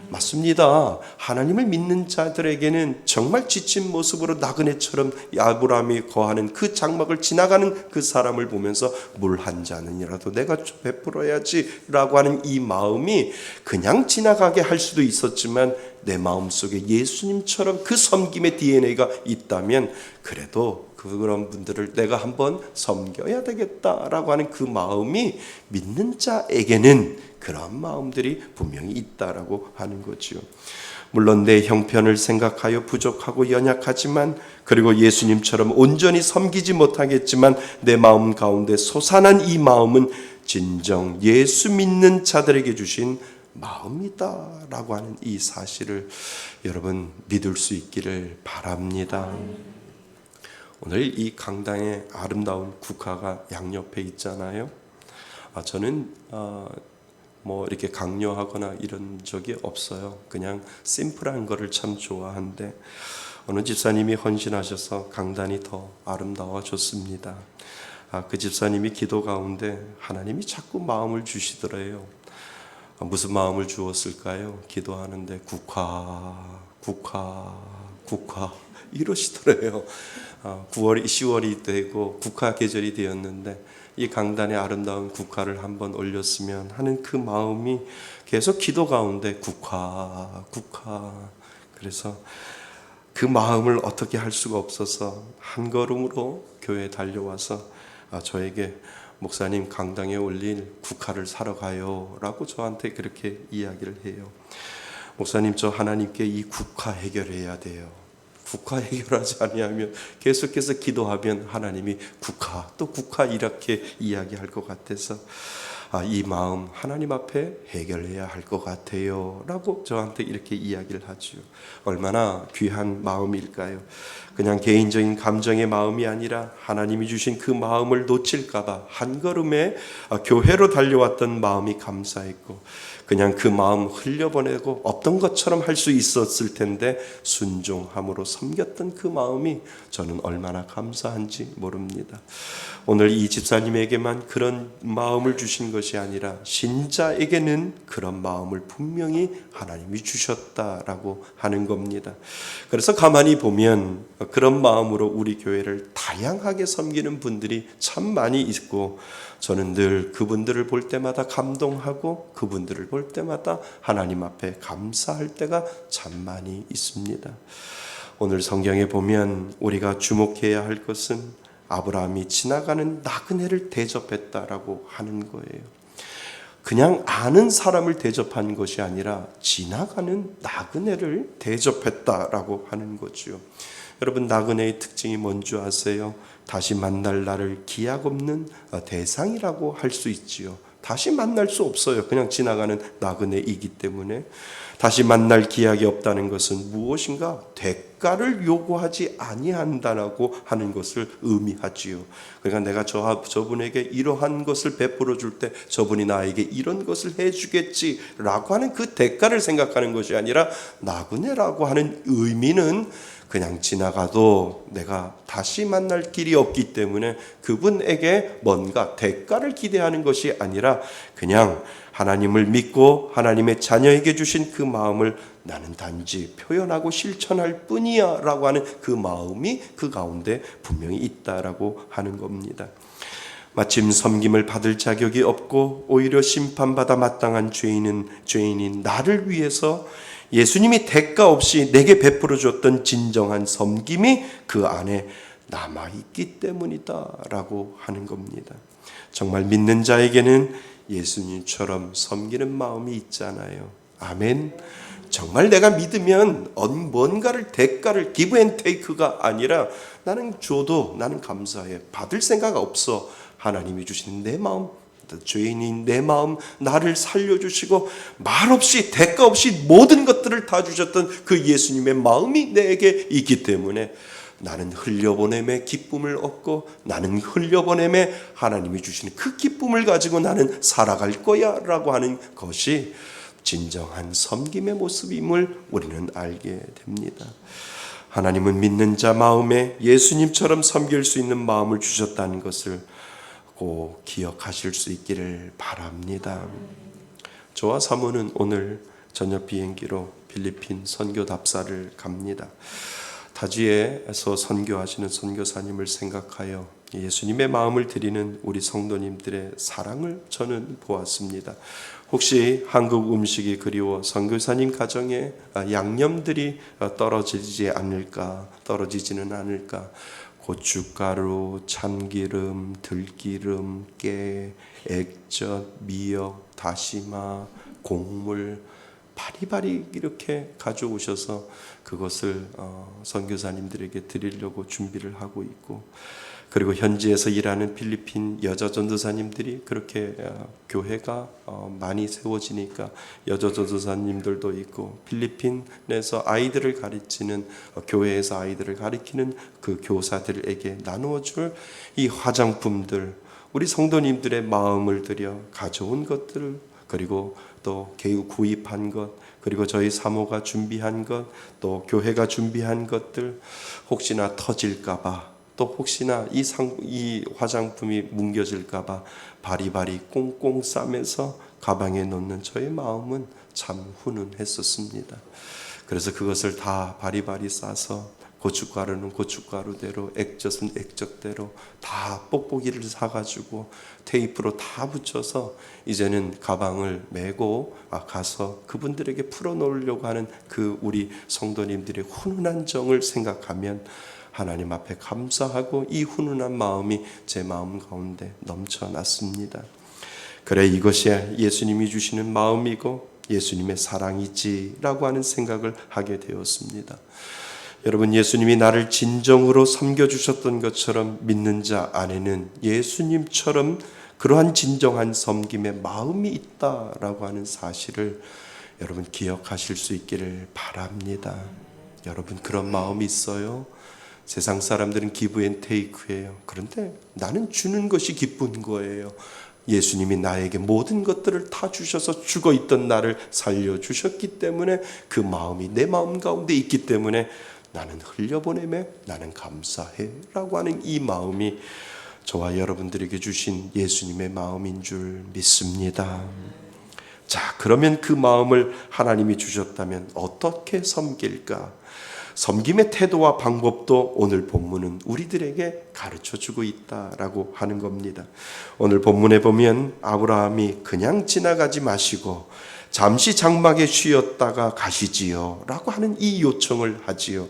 맞습니다. 하나님을 믿는 자들에게는 정말 지친 모습으로 나그네처럼 아브라함이 거하는 그 장막을 지나가는 그 사람을 보면서 물 한 잔은이라도 내가 베풀어야지라고 하는 이 마음이 그냥 지나가게 할 수도 있었지만 내 마음속에 예수님처럼 그 섬김의 DNA가 있다면 그래도 그런 분들을 내가 한번 섬겨야 되겠다라고 하는 그 마음이 믿는 자에게는 그런 마음들이 분명히 있다라고 하는 거지요. 물론 내 형편을 생각하여 부족하고 연약하지만, 그리고 예수님처럼 온전히 섬기지 못하겠지만 내 마음 가운데 솟아난 이 마음은 진정 예수 믿는 자들에게 주신 마음이다라고 하는 이 사실을 여러분 믿을 수 있기를 바랍니다. 오늘 이 강당에 아름다운 국화가 양옆에 있잖아요. 저는 이렇게 강요하거나 이런 적이 없어요. 그냥 심플한 거를 참 좋아하는데 어느 집사님이 헌신하셔서 강단이 더 아름다워졌습니다. 그 집사님이 기도 가운데 하나님이 자꾸 마음을 주시더래요. 무슨 마음을 주었을까요? 기도하는데 국화 이러시더래요. 9월이 10월이 되고 국화 계절이 되었는데 이 강단에 아름다운 국화를 한번 올렸으면 하는 그 마음이 계속 기도 가운데 국화. 그래서 그 마음을 어떻게 할 수가 없어서 한 걸음으로 교회에 달려와서 저에게 목사님 강당에 올릴 국화를 사러 가요 라고 저한테 그렇게 이야기를 해요. 목사님, 저 하나님께 이 국화 해결해야 돼요. 국화 해결하지 아니하면 계속해서 기도하면 하나님이 국화 이렇게 이야기할 것 같아서 이 마음 하나님 앞에 해결해야 할 것 같아요 라고 저한테 이렇게 이야기를 하죠. 얼마나 귀한 마음일까요? 그냥 개인적인 감정의 마음이 아니라 하나님이 주신 그 마음을 놓칠까 봐 한 걸음에 교회로 달려왔던 마음이 감사했고, 그냥 그 마음 흘려보내고 없던 것처럼 할 수 있었을 텐데 순종함으로 섬겼던 그 마음이 저는 얼마나 감사한지 모릅니다. 오늘 이 집사님에게만 그런 마음을 주신 것이 아니라 신자에게는 그런 마음을 분명히 하나님이 주셨다라고 하는 겁니다. 그래서 가만히 보면 그런 마음으로 우리 교회를 다양하게 섬기는 분들이 참 많이 있고, 저는 늘 그분들을 볼 때마다 감동하고 그분들을 볼 때마다 하나님 앞에 감사할 때가 참 많이 있습니다. 오늘 성경에 보면 우리가 주목해야 할 것은 아브라함이 지나가는 나그네를 대접했다라고 하는 거예요. 그냥 아는 사람을 대접한 것이 아니라 지나가는 나그네를 대접했다라고 하는 거죠. 여러분, 나그네의 특징이 뭔지 아세요? 다시 만날 날을 기약 없는 대상이라고 할 수 있지요. 다시 만날 수 없어요. 그냥 지나가는 나그네이기 때문에. 다시 만날 기약이 없다는 것은 무엇인가 대가를 요구하지 아니한다라고 하는 것을 의미하지요. 그러니까 내가 저분에게 이러한 것을 베풀어 줄 때 저분이 나에게 이런 것을 해주겠지라고 하는 그 대가를 생각하는 것이 아니라, 나그네라고 하는 의미는 그냥 지나가도 내가 다시 만날 길이 없기 때문에 그분에게 뭔가 대가를 기대하는 것이 아니라, 그냥 하나님을 믿고 하나님의 자녀에게 주신 그 마음을 나는 단지 표현하고 실천할 뿐이야 라고 하는 그 마음이 그 가운데 분명히 있다라고 하는 겁니다. 마침 섬김을 받을 자격이 없고 오히려 심판받아 마땅한 죄인인 나를 위해서 예수님이 대가 없이 내게 베풀어 줬던 진정한 섬김이 그 안에 남아있기 때문이다 라고 하는 겁니다. 정말 믿는 자에게는 예수님처럼 섬기는 마음이 있잖아요. 아멘. 정말 내가 믿으면 뭔가를 대가를 give and take가 아니라 나는 줘도 나는 감사해. 받을 생각 없어. 하나님이 주시는 내 마음, 죄인인 내 마음, 나를 살려주시고 말없이 대가 없이 모든 것들을 다 주셨던 그 예수님의 마음이 내게 있기 때문에 나는 흘려보냄의 기쁨을 얻고, 나는 흘려보냄에 하나님이 주시는 그 기쁨을 가지고 나는 살아갈 거야 라고 하는 것이 진정한 섬김의 모습임을 우리는 알게 됩니다. 하나님은 믿는 자 마음에 예수님처럼 섬길 수 있는 마음을 주셨다는 것을 꼭 기억하실 수 있기를 바랍니다. 저와 사모는 오늘 저녁 비행기로 필리핀 선교 답사를 갑니다. 타지에서 선교하시는 선교사님을 생각하여 예수님의 마음을 드리는 우리 성도님들의 사랑을 저는 보았습니다. 혹시 한국 음식이 그리워 선교사님 가정에 양념들이 떨어지지는 않을까? 고춧가루, 참기름, 들기름, 깨, 액젓, 미역, 다시마, 곡물 바리바리 이렇게 가져오셔서 그것을 선교사님들에게 드리려고 준비를 하고 있고, 그리고 현지에서 일하는 필리핀 여자 전도사님들이 그렇게 교회가 많이 세워지니까 여자 전도사님들도 있고, 필리핀에서 아이들을 가르치는 교회에서 아이들을 가르치는 그 교사들에게 나누어 줄 이 화장품들, 우리 성도님들의 마음을 들여 가져온 것들, 그리고 또 구입한 것, 그리고 저희 사모가 준비한 것, 또 교회가 준비한 것들, 혹시나 터질까봐, 또 혹시나 이 화장품이 뭉개질까봐 바리바리 꽁꽁 싸매서 가방에 넣는 저의 마음은 참 훈훈했었습니다. 그래서 그것을 다 바리바리 싸서 고춧가루는 고춧가루대로, 액젓은 액젓대로 다 뽁뽁이를 사가지고 테이프로 다 붙여서 이제는 가방을 메고 가서 그분들에게 풀어놓으려고 하는 그 우리 성도님들의 훈훈한 정을 생각하면 하나님 앞에 감사하고 이 훈훈한 마음이 제 마음 가운데 넘쳐났습니다. 그래, 이것이 예수님이 주시는 마음이고 예수님의 사랑이지라고 하는 생각을 하게 되었습니다. 여러분, 예수님이 나를 진정으로 섬겨주셨던 것처럼 믿는 자 안에는 예수님처럼 그러한 진정한 섬김의 마음이 있다라고 하는 사실을 여러분 기억하실 수 있기를 바랍니다. 여러분, 그런 마음이 있어요? 세상 사람들은 기브 앤 테이크예요. 그런데 나는 주는 것이 기쁜 거예요. 예수님이 나에게 모든 것들을 다 주셔서 죽어있던 나를 살려주셨기 때문에 그 마음이 내 마음 가운데 있기 때문에 나는 흘려보내매 나는 감사해 라고 하는 이 마음이 저와 여러분들에게 주신 예수님의 마음인 줄 믿습니다. 자, 그러면 그 마음을 하나님이 주셨다면 어떻게 섬길까? 섬김의 태도와 방법도 오늘 본문은 우리들에게 가르쳐주고 있다라고 하는 겁니다. 오늘 본문에 보면 아브라함이 그냥 지나가지 마시고 잠시 장막에 쉬었다가 가시지요 라고 하는 이 요청을 하지요.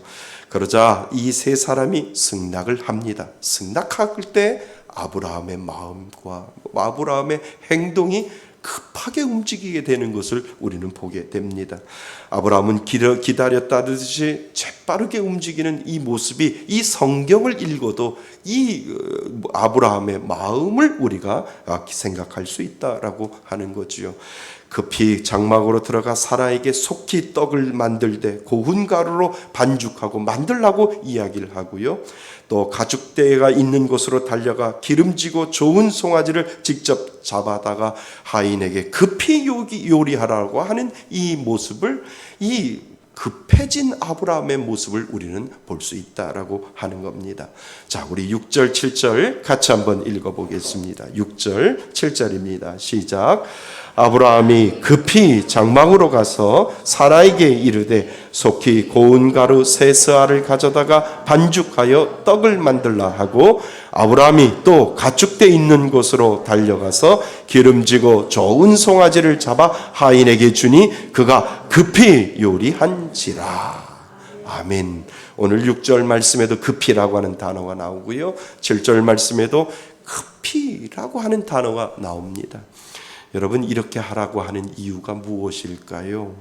그러자 이 세 사람이 승낙을 합니다. 승낙할 때 아브라함의 마음과 아브라함의 행동이 급하게 움직이게 되는 것을 우리는 보게 됩니다. 아브라함은 기다렸다듯이 재빠르게 움직이는 이 모습이 이 성경을 읽어도 이 아브라함의 마음을 우리가 생각할 수 있다라고 하는 거지요. 급히 장막으로 들어가 사라에게 속히 떡을 만들되 고운 가루로 반죽하고 만들라고 이야기를 하고요. 또 가죽대가 있는 곳으로 달려가 기름지고 좋은 송아지를 직접 잡아다가 하인에게 급히 요리하라고 하는 이 모습을, 이 급해진 아브라함의 모습을 우리는 볼 수 있다라고 하는 겁니다. 자, 우리 6절 7절 같이 한번 읽어보겠습니다. 6절 7절입니다. 시작. 아브라함이 급히 장막으로 가서 사라에게 이르되 속히 고운 가루 세 스아를 가져다가 반죽하여 떡을 만들라 하고 아브라함이 또 가축대 있는 곳으로 달려가서 기름지고 좋은 송아지를 잡아 하인에게 주니 그가 급히 요리한지라. 아멘. 오늘 6절 말씀에도 급히라고 하는 단어가 나오고요. 7절 말씀에도 급히라고 하는 단어가 나옵니다. 여러분, 이렇게 하라고 하는 이유가 무엇일까요?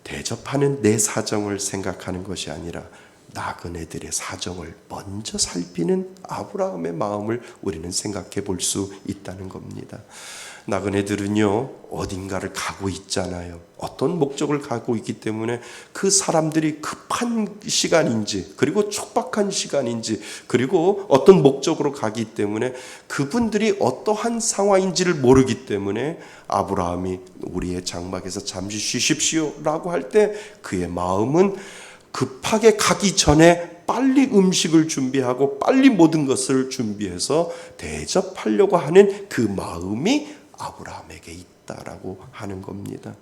대접하는 내 사정을 생각하는 것이 아니라 나그네들의 사정을 먼저 살피는 아브라함의 마음을 우리는 생각해 볼 수 있다는 겁니다. 나그네들은요, 어딘가를 가고 있잖아요. 어떤 목적을 가고 있기 때문에 그 사람들이 급한 시간인지, 그리고 촉박한 시간인지, 그리고 어떤 목적으로 가기 때문에 그분들이 어떠한 상황인지를 모르기 때문에 아브라함이 우리의 장막에서 잠시 쉬십시오 라고 할 때 그의 마음은 급하게 가기 전에 빨리 음식을 준비하고 빨리 모든 것을 준비해서 대접하려고 하는 그 마음이 아브라함에게 있다라고 하는 겁니다.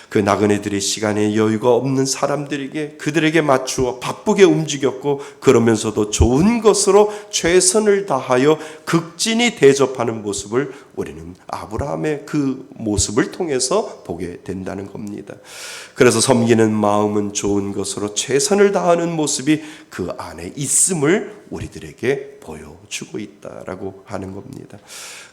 그 나그네들의 시간에 여유가 없는 사람들에게 그들에게 맞추어 바쁘게 움직였고 그러면서도 좋은 것으로 최선을 다하여 극진히 대접하는 모습을 우리는 아브라함의 그 모습을 통해서 보게 된다는 겁니다. 그래서 섬기는 마음은 좋은 것으로 최선을 다하는 모습이 그 안에 있음을 우리들에게 보여주고 있다라고 하는 겁니다.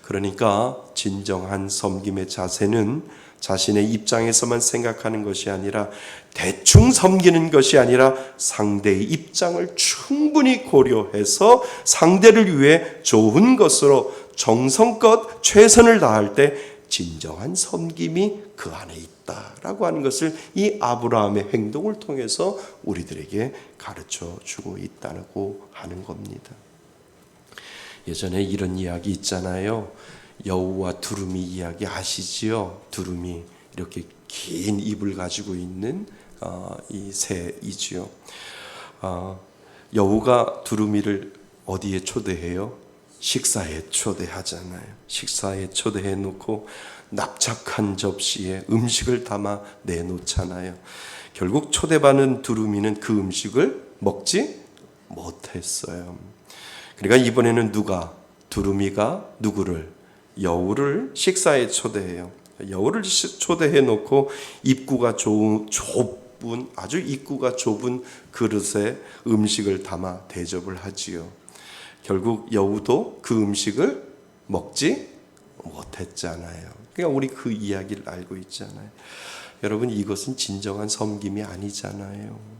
그러니까 진정한 섬김의 자세는 자신의 입장에서만 생각하는 것이 아니라 대충 섬기는 것이 아니라 상대의 입장을 충분히 고려해서 상대를 위해 좋은 것으로 정성껏 최선을 다할 때 진정한 섬김이 그 안에 있다라고 하는 것을 이 아브라함의 행동을 통해서 우리들에게 가르쳐 주고 있다고 하는 겁니다. 예전에 이런 이야기 있잖아요. 여우와 두루미 이야기 아시지요? 두루미 이렇게 긴 입을 가지고 있는 이 새이지요. 여우가 두루미를 어디에 초대해요? 식사에 초대하잖아요. 식사에 초대해 놓고 납작한 접시에 음식을 담아 내놓잖아요. 결국 초대받은 두루미는 그 음식을 먹지 못했어요. 그러니까 이번에는 두루미가 누구를? 여우를 식사에 초대해요. 여우를 초대해 놓고 입구가 좁은 아주 입구가 좁은 그릇에 음식을 담아 대접을 하지요. 결국 여우도 그 음식을 먹지 못했잖아요. 그러니까 우리 그 이야기를 알고 있잖아요. 여러분, 이것은 진정한 섬김이 아니잖아요.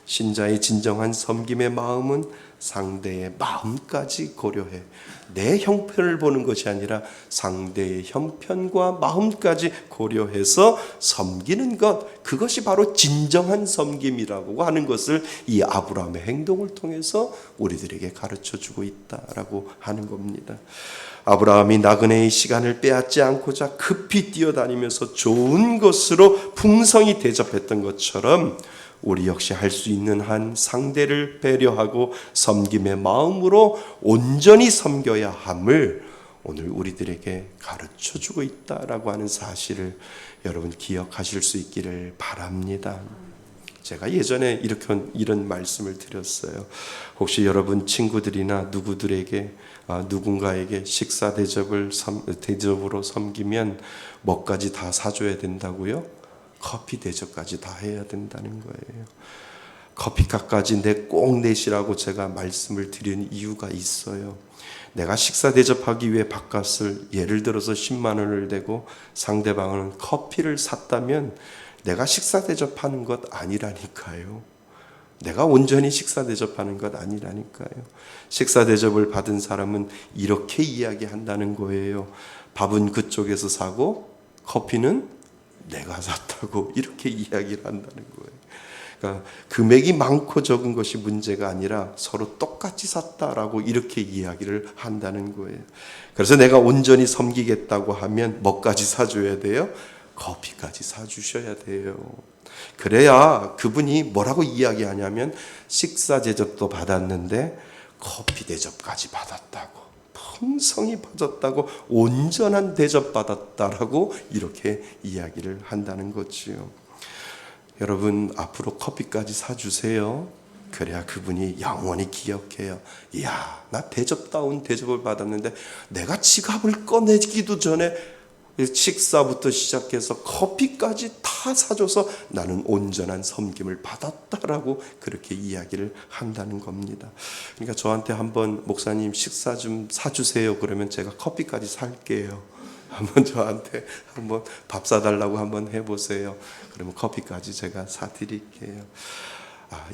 신자의 진정한 섬김의 마음은 상대의 마음까지 고려해 내 형편을 보는 것이 아니라 상대의 형편과 마음까지 고려해서 섬기는 것, 그것이 바로 진정한 섬김이라고 하는 것을 이 아브라함의 행동을 통해서 우리들에게 가르쳐주고 있다라고 하는 겁니다. 아브라함이 나그네의 시간을 빼앗지 않고자 급히 뛰어다니면서 좋은 것으로 풍성히 대접했던 것처럼 우리 역시 할 수 있는 한 상대를 배려하고 섬김의 마음으로 온전히 섬겨야 함을 오늘 우리들에게 가르쳐주고 있다라고 하는 사실을 여러분 기억하실 수 있기를 바랍니다. 제가 예전에 이런 말씀을 드렸어요. 혹시 여러분 친구들이나 누군가에게 식사 대접으로 섬기면 뭐까지 다 사줘야 된다고요? 커피 대접까지 다 해야 된다는 거예요. 커피값까지 꼭 내시라고 제가 말씀을 드린 이유가 있어요. 내가 식사 대접하기 위해 밥값을 예를 들어서 10만 원을 내고 상대방은 커피를 샀다면 내가 식사 대접하는 것 아니라니까요. 내가 온전히 식사 대접하는 것 아니라니까요. 식사 대접을 받은 사람은 이렇게 이야기한다는 거예요. 밥은 그쪽에서 사고 커피는 내가 샀다고 이렇게 이야기를 한다는 거예요. 그러니까 금액이 많고 적은 것이 문제가 아니라 서로 똑같이 샀다라고 이렇게 이야기를 한다는 거예요. 그래서 내가 온전히 섬기겠다고 하면 뭐까지 사줘야 돼요? 커피까지 사주셔야 돼요. 그래야 그분이 뭐라고 이야기하냐면 식사 대접도 받았는데 커피 대접까지 받았다고, 풍성히 받았다고, 온전한 대접 받았다라고 이렇게 이야기를 한다는 거지요. 여러분 앞으로 커피까지 사주세요. 그래야 그분이 영원히 기억해요. 이야, 나 대접다운 대접을 받았는데 내가 지갑을 꺼내기도 전에 식사부터 시작해서 커피까지 다 사줘서 나는 온전한 섬김을 받았다라고 그렇게 이야기를 한다는 겁니다. 그러니까 저한테 한번 목사님 식사 좀 사주세요 그러면 제가 커피까지 살게요. 한번 저한테 한번 밥 사달라고 한번 해보세요. 그러면 커피까지 제가 사드릴게요.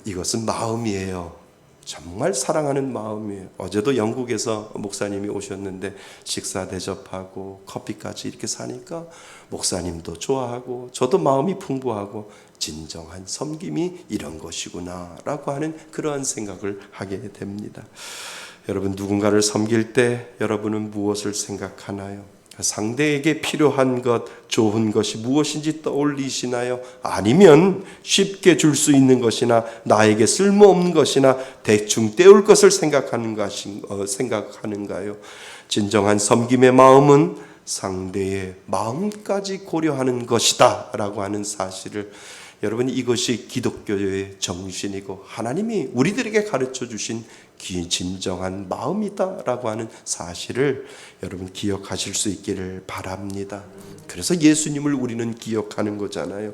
이것은 마음이에요. 정말 사랑하는 마음이에요. 어제도 영국에서 목사님이 오셨는데 식사 대접하고 커피까지 이렇게 사니까 목사님도 좋아하고 저도 마음이 풍부하고 진정한 섬김이 이런 것이구나 라고 하는 그러한 생각을 하게 됩니다. 여러분 누군가를 섬길 때 여러분은 무엇을 생각하나요? 상대에게 필요한 것, 좋은 것이 무엇인지 떠올리시나요? 아니면 쉽게 줄 수 있는 것이나 나에게 쓸모없는 것이나 대충 때울 것을 생각하는가요? 진정한 섬김의 마음은 상대의 마음까지 고려하는 것이다 라고 하는 사실을 여러분 이것이 기독교의 정신이고 하나님이 우리들에게 가르쳐 주신 진정한 마음이다라고 하는 사실을 여러분 기억하실 수 있기를 바랍니다. 그래서 예수님을 우리는 기억하는 거잖아요.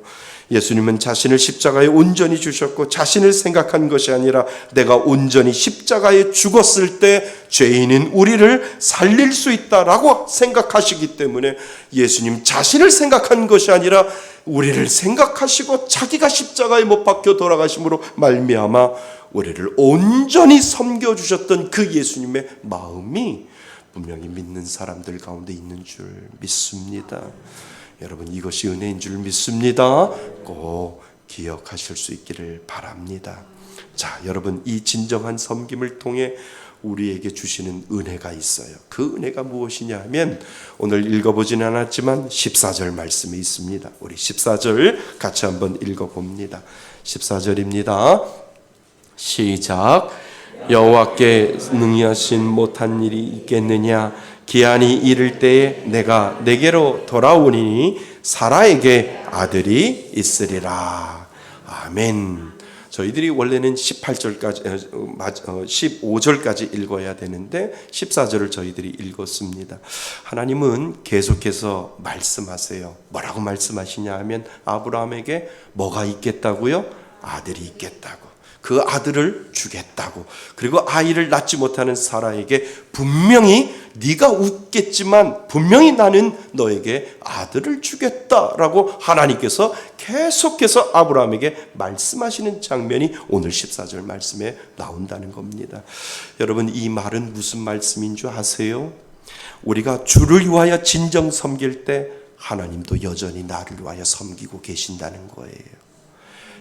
예수님은 자신을 십자가에 온전히 주셨고 자신을 생각한 것이 아니라 내가 온전히 십자가에 죽었을 때 죄인인 우리를 살릴 수 있다라고 생각하시기 때문에 예수님 자신을 생각한 것이 아니라 우리를 생각하시고 자기가 십자가에 못 박혀 돌아가심으로 말미암아 우리를 온전히 섬겨주셨던 그 예수님의 마음이 분명히 믿는 사람들 가운데 있는 줄 믿습니다. 여러분 이것이 은혜인 줄 믿습니다. 꼭 기억하실 수 있기를 바랍니다. 자, 여러분 이 진정한 섬김을 통해 우리에게 주시는 은혜가 있어요. 그 은혜가 무엇이냐 하면 오늘 읽어보지는 않았지만 14절 말씀이 있습니다. 우리 14절 같이 한번 읽어봅니다. 14절입니다. 시작. 여호와께 능히하신 못한 일이 있겠느냐? 기한이 이를 때에 내가 내게로 돌아오니 사라에게 아들이 있으리라. 아멘. 저희들이 원래는 15절까지 읽어야 되는데 14절을 저희들이 읽었습니다. 하나님은 계속해서 말씀하세요. 뭐라고 말씀하시냐 하면 아브라함에게 뭐가 있겠다고요? 아들이 있겠다고. 그 아들을 주겠다고. 그리고 아이를 낳지 못하는 사라에게 분명히 네가 웃겠지만 분명히 나는 너에게 아들을 주겠다라고 하나님께서 계속해서 아브라함에게 말씀하시는 장면이 오늘 14절 말씀에 나온다는 겁니다. 여러분 이 말은 무슨 말씀인 줄 아세요? 우리가 주를 위하여 진정 섬길 때 하나님도 여전히 나를 위하여 섬기고 계신다는 거예요.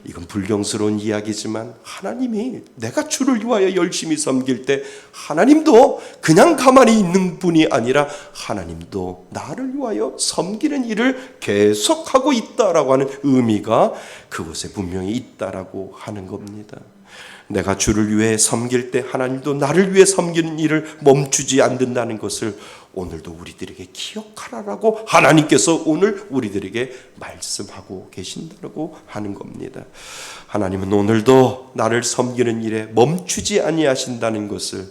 이건 불경스러운 이야기지만 하나님이 내가 주를 위하여 열심히 섬길 때 하나님도 그냥 가만히 있는 분이 아니라 하나님도 나를 위하여 섬기는 일을 계속하고 있다라고 하는 의미가 그곳에 분명히 있다라고 하는 겁니다. 내가 주를 위해 섬길 때 하나님도 나를 위해 섬기는 일을 멈추지 않는다는 것을 오늘도 우리들에게 기억하라라고 하나님께서 오늘 우리들에게 말씀하고 계신다고 하는 겁니다. 하나님은 오늘도 나를 섬기는 일에 멈추지 아니하신다는 것을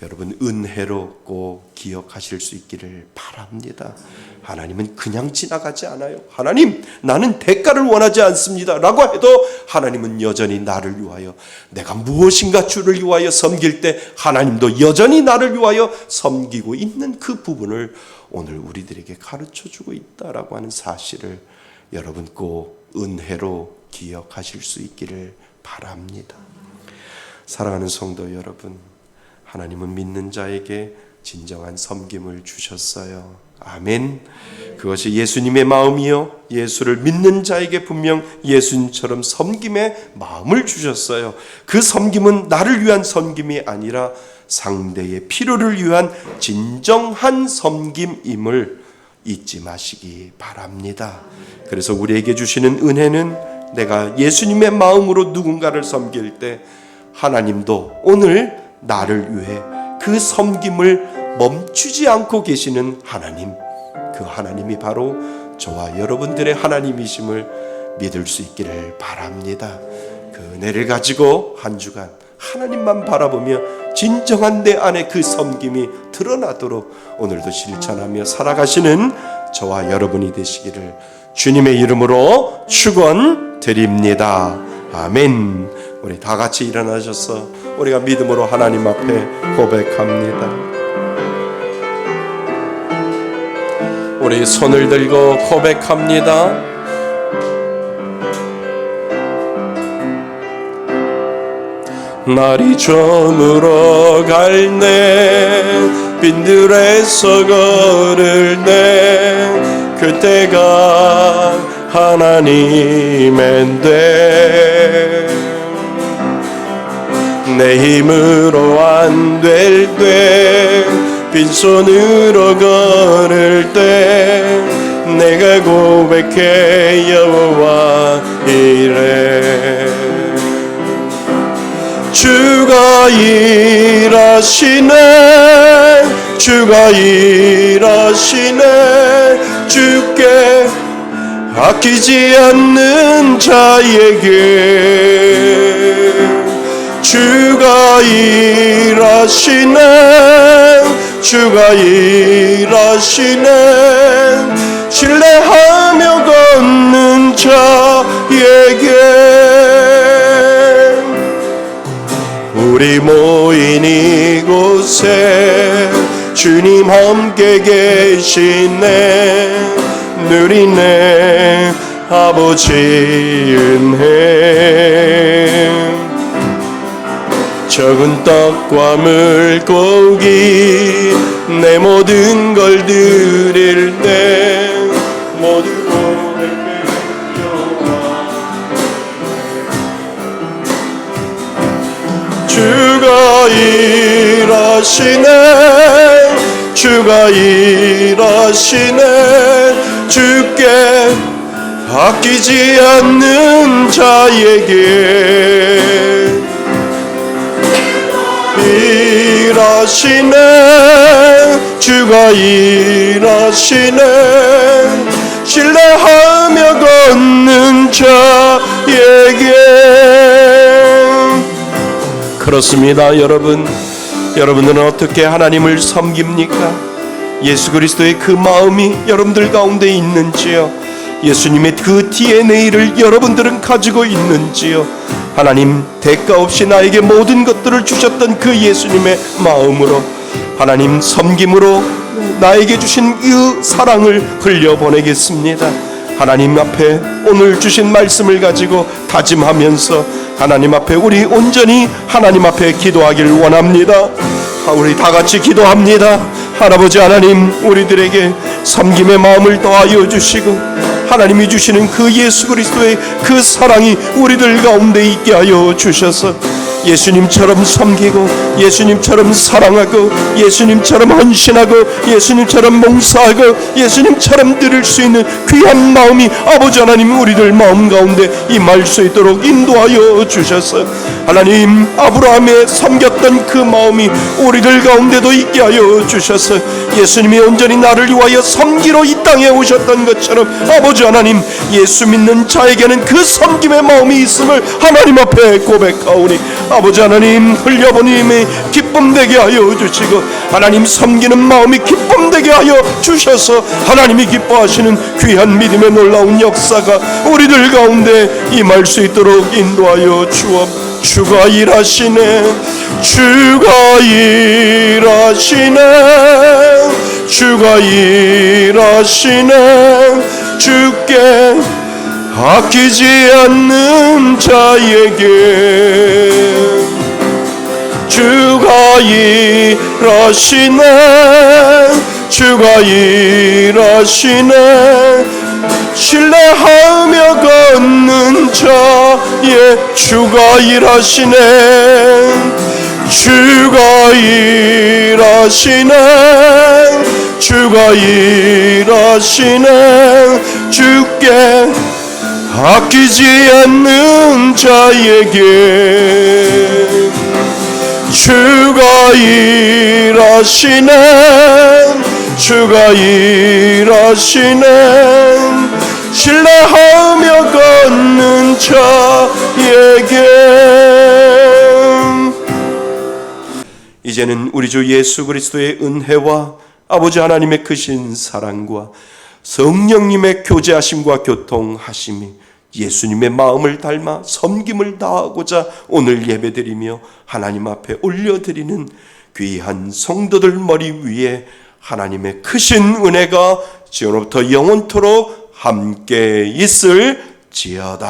여러분 은혜로 꼭 기억하실 수 있기를 바랍니다. 하나님은 그냥 지나가지 않아요. 하나님, 나는 대가를 원하지 않습니다 라고 해도 하나님은 여전히 나를 위하여, 내가 무엇인가 주를 위하여 섬길 때 하나님도 여전히 나를 위하여 섬기고 있는 그 부분을 오늘 우리들에게 가르쳐주고 있다라고 하는 사실을 여러분 꼭 은혜로 기억하실 수 있기를 바랍니다. 사랑하는 성도 여러분, 하나님은 믿는 자에게 진정한 섬김을 주셨어요. 아멘. 그것이 예수님의 마음이요, 예수를 믿는 자에게 분명 예수님처럼 섬김의 마음을 주셨어요. 그 섬김은 나를 위한 섬김이 아니라 상대의 필요를 위한 진정한 섬김임을 잊지 마시기 바랍니다. 그래서 우리에게 주시는 은혜는 내가 예수님의 마음으로 누군가를 섬길 때 하나님도 오늘 나를 위해 그 섬김을 멈추지 않고 계시는 하나님, 그 하나님이 바로 저와 여러분들의 하나님이심을 믿을 수 있기를 바랍니다. 그 은혜를 가지고 한 주간 하나님만 바라보며 진정한 내 안에 그 섬김이 드러나도록 오늘도 실천하며 살아가시는 저와 여러분이 되시기를 주님의 이름으로 축원드립니다. 아멘. 우리 다 같이 일어나셔서 우리가 믿음으로 하나님 앞에 고백합니다. 우리 손을 들고 고백합니다. 날이 저물어 갈때 빈들에서 걸을 때 그때가 하나님인데 내 힘으로 안 될 때 빈손으로 걸을 때 내가 고백해 여호와 이래 주가 일하시네 주가 일하시네 주께 아끼지 않는 자에게 주가 일하시네 주가 일하시네 신뢰하며 걷는 자에게 우리 모인 이곳에 주님 함께 계시네 누리네 아버지 은혜 적은 떡과 물고기 내 모든 걸 드릴 때 모두 고백해 여호와 주가 일하시네 주가 일하시네 주께 아끼지 않는 자에게 일하시네 주가 일하시네 신뢰하며 걷는 자에게 그렇습니다. 여러분들은 어떻게 하나님을 섬깁니까? 예수 그리스도의 그 마음이 여러분들 가운데 있는지요? 예수님의 그 DNA를 여러분들은 가지고 있는지요? 하나님 대가 없이 나에게 모든 것들을 주셨던 그 예수님의 마음으로 하나님 섬김으로 나에게 주신 이 사랑을 흘려보내겠습니다. 하나님 앞에 오늘 주신 말씀을 가지고 다짐하면서 하나님 앞에 우리 온전히 하나님 앞에 기도하길 원합니다. 우리 다 같이 기도합니다. 할아버지 하나님 우리들에게 섬김의 마음을 더하여 주시고 하나님이 주시는 그 예수 그리스도의 그 사랑이 우리들 가운데 있게 하여 주셔서 예수님처럼 섬기고 예수님처럼 사랑하고 예수님처럼 헌신하고 예수님처럼 봉사하고 예수님처럼 드릴 수 있는 귀한 마음이 아버지 하나님 우리들 마음 가운데 임할 수 있도록 인도하여 주셔서 하나님 아브라함의 섬겼던 그 마음이 우리들 가운데도 있게 하여 주셔서 예수님이 온전히 나를 위하여 섬기러 이 땅에 오셨던 것처럼 아버지 하나님 예수 믿는 자에게는 그 섬김의 마음이 있음을 하나님 앞에 고백하오니 아버지 하나님 흘려보님이 기쁨되게 하여 주시고 하나님 섬기는 마음이 기쁨되게 하여 주셔서 하나님이 기뻐하시는 귀한 믿음의 놀라운 역사가 우리들 가운데 임할 수 있도록 인도하여 주옵소서. 주가 일하시네 주가 일하시네 주가 일하시네 주께 아끼지 않는 자에게 주가 일하시네 주가 일하시네 신뢰하며 걷는 자의 주가 일하시네 주가 일하시네 주가 일하시네 주께 아끼지 않는 자에게 주가 일하시네 주가 일하시네 신뢰하며 걷는 자에게 이제는 우리 주 예수 그리스도의 은혜와 아버지 하나님의 크신 사랑과 성령님의 교제하심과 교통하심이 예수님의 마음을 닮아 섬김을 다하고자 오늘 예배드리며 하나님 앞에 올려드리는 귀한 성도들 머리 위에 하나님의 크신 은혜가 지금부터 영원토록 함께 있을지어다.